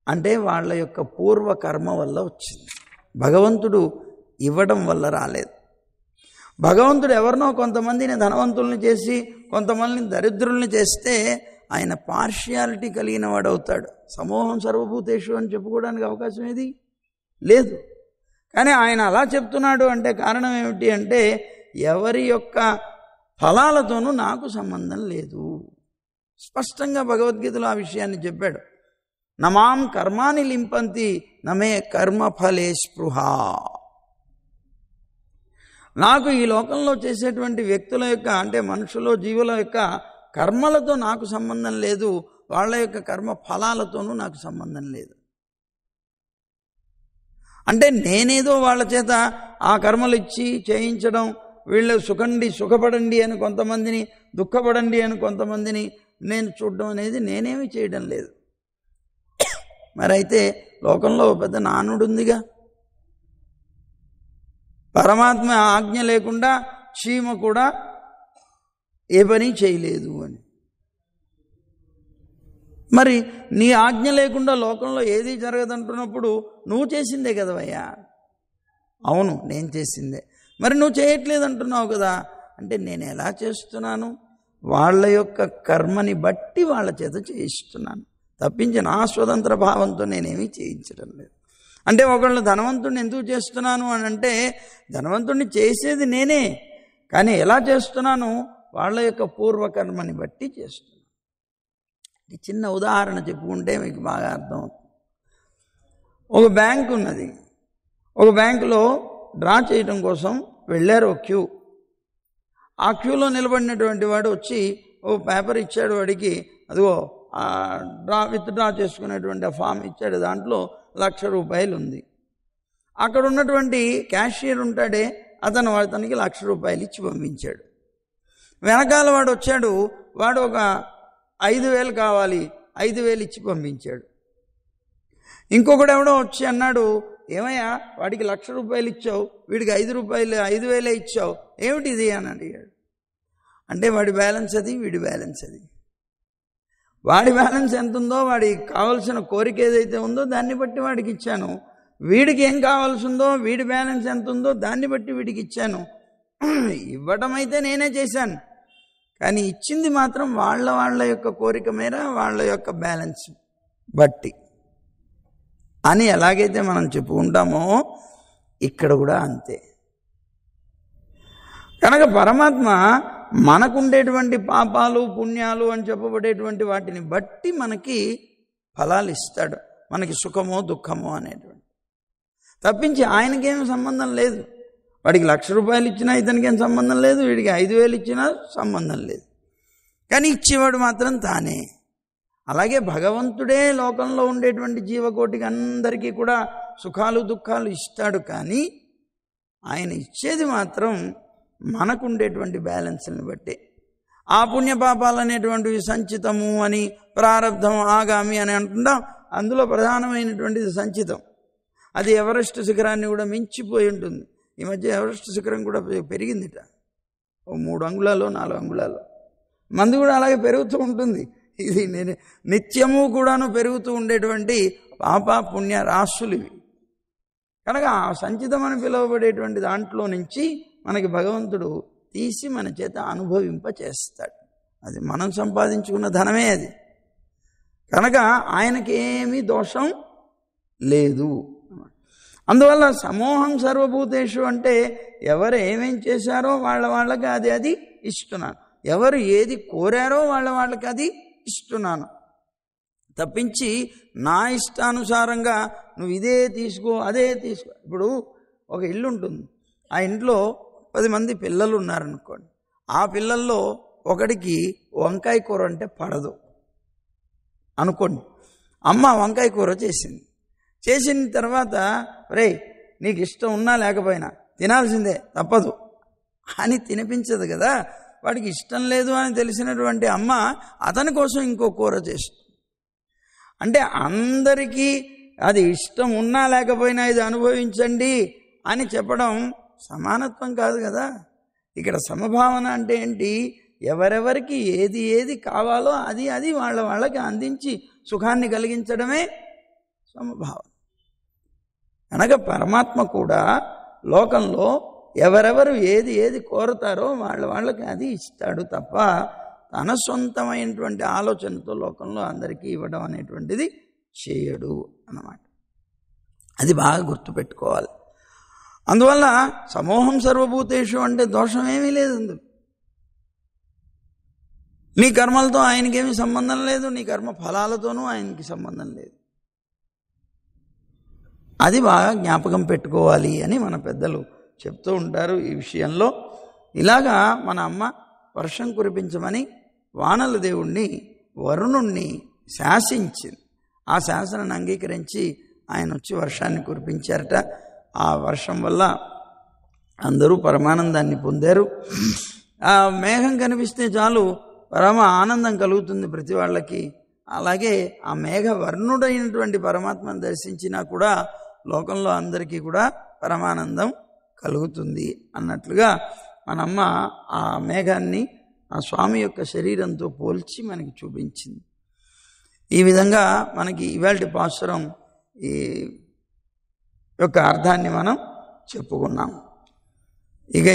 అంటే వాళ్ళ యొక్క పూర్వకర్మ వల్ల వచ్చింది. భగవంతుడు ఇవ్వడం వల్ల రాలేదు. భగవంతుడు ఎవరినో కొంతమందిని ధనవంతుల్ని చేసి కొంతమందిని దరిద్రుల్ని చేస్తే ఆయన పార్షియాలిటీ కలిగిన వాడు అవుతాడు. సమూహం సర్వభూతేషు అని చెప్పుకోవడానికి అవకాశం ఏది లేదు. కానీ ఆయన అలా చెప్తున్నాడు అంటే కారణం ఏమిటి అంటే, ఎవరి యొక్క ఫలాలతోనూ నాకు సంబంధం లేదు. స్పష్టంగా భగవద్గీతలో ఆ విషయాన్ని చెప్పాడు. నమాం కర్మాని లింపంతి నమే కర్మఫలే స్పృహ. నాకు ఈ లోకంలో చేసేటువంటి వ్యక్తుల యొక్క, అంటే మనుషుల జీవుల యొక్క కర్మలతో నాకు సంబంధం లేదు, వాళ్ళ యొక్క కర్మ ఫలాలతోనూ నాకు సంబంధం లేదు. అంటే నేనేదో వాళ్ళ చేత ఆ కర్మలు ఇచ్చి చేయించడం, వీళ్ళు సుఖపడండి అని కొంతమందిని, దుఃఖపడండి అని కొంతమందిని నేను చూడడం అనేది నేనేమి చేయడం లేదు. మరైతే లోకంలో పెద్ద నానుడు ఉందిగా, పరమాత్మ ఆజ్ఞ లేకుండా చీమ కూడా ఏ పని చేయలేదు అని. మరి నీ ఆజ్ఞ లేకుండా లోకంలో ఏది జరగదంటున్నప్పుడు నువ్వు చేసిందే కదవయ్యా. అవును, నేను చేసిందే. మరి నువ్వు చేయట్లేదు అంటున్నావు కదా. అంటే నేను ఎలా చేస్తున్నాను? వాళ్ళ యొక్క కర్మని బట్టి వాళ్ళ చేత చేయిస్తున్నాను తప్పించి నా స్వతంత్ర భావంతో నేనేమీ చేయించడం లేదు. అంటే ఒకళ్ళు ధనవంతుడిని ఎందుకు చేస్తున్నాను అని అంటే, ధనవంతుడిని చేసేది నేనే, కానీ ఎలా చేస్తున్నాను? వాళ్ళ యొక్క పూర్వకర్మని బట్టి చేస్తున్నాను. ఈ చిన్న ఉదాహరణ చెప్పుకుంటే మీకు బాగా అర్థమవుతుంది. ఒక బ్యాంక్ ఉన్నది. ఒక బ్యాంకులో డ్రా చేయడం కోసం వెళ్ళారు ఒక క్యూ. ఆ క్యూలో నిలబడినటువంటి వాడు వచ్చి ఓ పేపర్ ఇచ్చాడు వాడికి. అదిగో విత్డ్రా చేసుకునేటువంటి ఆ ఫామ్ ఇచ్చాడు. దాంట్లో 1,00,000 రూపాయలు ఉంది. అక్కడ ఉన్నటువంటి క్యాషియర్ ఉంటాడే, అతనికి 1,00,000 రూపాయలు ఇచ్చి పంపించాడు. వెనకాల వాడు వచ్చాడు, వాడు ఒక 5,000 కావాలి, 5,000 ఇచ్చి పంపించాడు. ఇంకొకడు ఎవడో వచ్చి అన్నాడు, ఏమయ్యా వాడికి 1,00,000 రూపాయలు ఇచ్చావు, వీడికి 5,000 ఇచ్చావు, ఏమిటిది అని అడిగాడు. అంటే వాడి బ్యాలెన్స్ అది, వీడి బ్యాలెన్స్ అది. వాడి బ్యాలెన్స్ ఎంత ఉందో, వాడికి కావాల్సిన కోరిక ఏదైతే ఉందో దాన్ని బట్టి వాడికి ఇచ్చాను. వీడికి ఏం కావాల్సి ఉందో, వీడి బ్యాలెన్స్ ఎంత ఉందో దాన్ని బట్టి వీడికి ఇచ్చాను. ఇవ్వటం అయితే నేనే చేశాను, కానీ ఇచ్చింది మాత్రం వాళ్ళ యొక్క కోరిక మేర, వాళ్ళ యొక్క బ్యాలెన్స్ బట్టి అని ఎలాగైతే మనం చెప్పుకుంటామో ఇక్కడ కూడా అంతే. కనుక పరమాత్మ మనకుండేటువంటి పాపాలు పుణ్యాలు అని చెప్పబడేటువంటి వాటిని బట్టి మనకి ఫలాలు ఇస్తాడు, మనకి సుఖమో దుఃఖమో అనేటువంటి. తప్పించి ఆయనకేం సంబంధం లేదు. వాడికి 1,00,000 రూపాయలు ఇచ్చినా ఇతనికేం సంబంధం లేదు, వీడికి 5,000 ఇచ్చినా సంబంధం లేదు. కానీ ఇచ్చేవాడు మాత్రం తానే. అలాగే భగవంతుడే లోకంలో ఉండేటువంటి జీవకోటికి అందరికీ కూడా సుఖాలు దుఃఖాలు ఇస్తాడు, కానీ ఆయన ఇచ్చేది మాత్రం మనకుండేటువంటి బ్యాలెన్స్ని బట్టి. ఆ పుణ్యపాపాలు అనేటువంటివి సంచితము అని, ప్రారబ్ధం ఆగామి అని అంటున్నాం. అందులో ప్రధానమైనటువంటిది సంచితం. అది ఎవరెస్ట్ శిఖరాన్ని కూడా మించిపోయి ఉంటుంది. ఈ మధ్య ఎవరెస్ట్ శిఖరం కూడా పెరిగిందిట, 3 అంగుళాలు 4 అంగుళాలు. మంది కూడా అలాగే పెరుగుతూ ఉంటుంది. ఇది నిత్యము కూడాను పెరుగుతూ ఉండేటువంటి పాప పుణ్య రాశులు ఇవి. కనుక ఆ సంచితం అని పిలువబడేటువంటి దాంట్లో నుంచి మనకి భగవంతుడు తీసి మన చేత అనుభవింప చేస్తాడు. అది మనం సంపాదించుకున్న ధనమే అది. కనుక ఆయనకేమీ దోషం లేదు. అందువల్ల సమోహం సర్వభూతేషు అంటే ఎవరు ఏమేం చేశారో వాళ్ళకి అది ఇస్తున్నాను, ఎవరు ఏది కోరారో వాళ్ళకి అది ఇస్తున్నాను. తప్పించి నా ఇష్టానుసారంగా నువ్వు ఇదే తీసుకో అదే తీసుకో. ఇప్పుడు ఒక ఇల్లు ఉంటుంది, ఆ ఇంట్లో 10 మంది పిల్లలు ఉన్నారనుకోండి. ఆ పిల్లల్లో ఒకడికి వంకాయ కూర అంటే పడదు అనుకోండి. అమ్మ వంకాయ కూర చేసిన తర్వాత, రే నీకు ఇష్టం ఉన్నా లేకపోయినా తినాల్సిందే తప్పదు అని తినిపించదు కదా. వాడికి ఇష్టం లేదు అని తెలిసినటువంటి అమ్మ అతని కోసం ఇంకో కూర చేస్తుంది. అంటే అందరికీ అది ఇష్టం ఉన్నా లేకపోయినా ఇది అనుభవించండి అని చెప్పడం సమానత్వం కాదు కదా. ఇక్కడ సమభావన అంటే ఏంటి? ఎవరెవరికి ఏది కావాలో అది వాళ్ళకి అందించి సుఖాన్ని కలిగించడమే సమభావన. అనగా పరమాత్మ కూడా లోకంలో ఎవరెవరు ఏది కోరుతారో వాళ్ళకి అది ఇస్తాడు తప్ప తన సొంతమైనటువంటి ఆలోచనతో లోకంలో అందరికీ ఇవ్వడం అనేటువంటిది చేయడు అన్నమాట. అది బాగా గుర్తుపెట్టుకోవాలి. అందువల్ల సమోహం సర్వభూతేషు అంటే దోషం ఏమీ లేదు అందులో. నీ కర్మలతో ఆయనకేమీ సంబంధం లేదు, నీ కర్మ ఫలాలతోనూ ఆయనకి సంబంధం లేదు. అది బాగా జ్ఞాపకం పెట్టుకోవాలి అని మన పెద్దలు చెప్తూ ఉంటారు ఈ విషయంలో. ఇలాగా మన అమ్మ వర్షం కురిపించమని వానల దేవుణ్ణి వరుణుణ్ణి శాసించింది. ఆ శాసనాన్ని అంగీకరించి ఆయన వచ్చి వర్షాన్ని కురిపించారట. ఆ వర్షం వల్ల అందరూ పరమానందాన్ని పొందారు. ఆ మేఘం కనిపిస్తే చాలు పరమ ఆనందం కలుగుతుంది ప్రతి వాళ్ళకి. అలాగే ఆ మేఘ వర్ణుడైనటువంటి పరమాత్మను దర్శించినా కూడా లోకంలో అందరికీ కూడా పరమానందం కలుగుతుంది అన్నట్లుగా మనమ్మ ఆ మేఘాన్ని ఆ స్వామి యొక్క శరీరంతో పోల్చి మనకి చూపించింది. ఈ విధంగా మనకి ఇవాల్టి పాసురం ఈ యొక్క అర్థాన్ని మనం చెప్పుకున్నాం. ఇక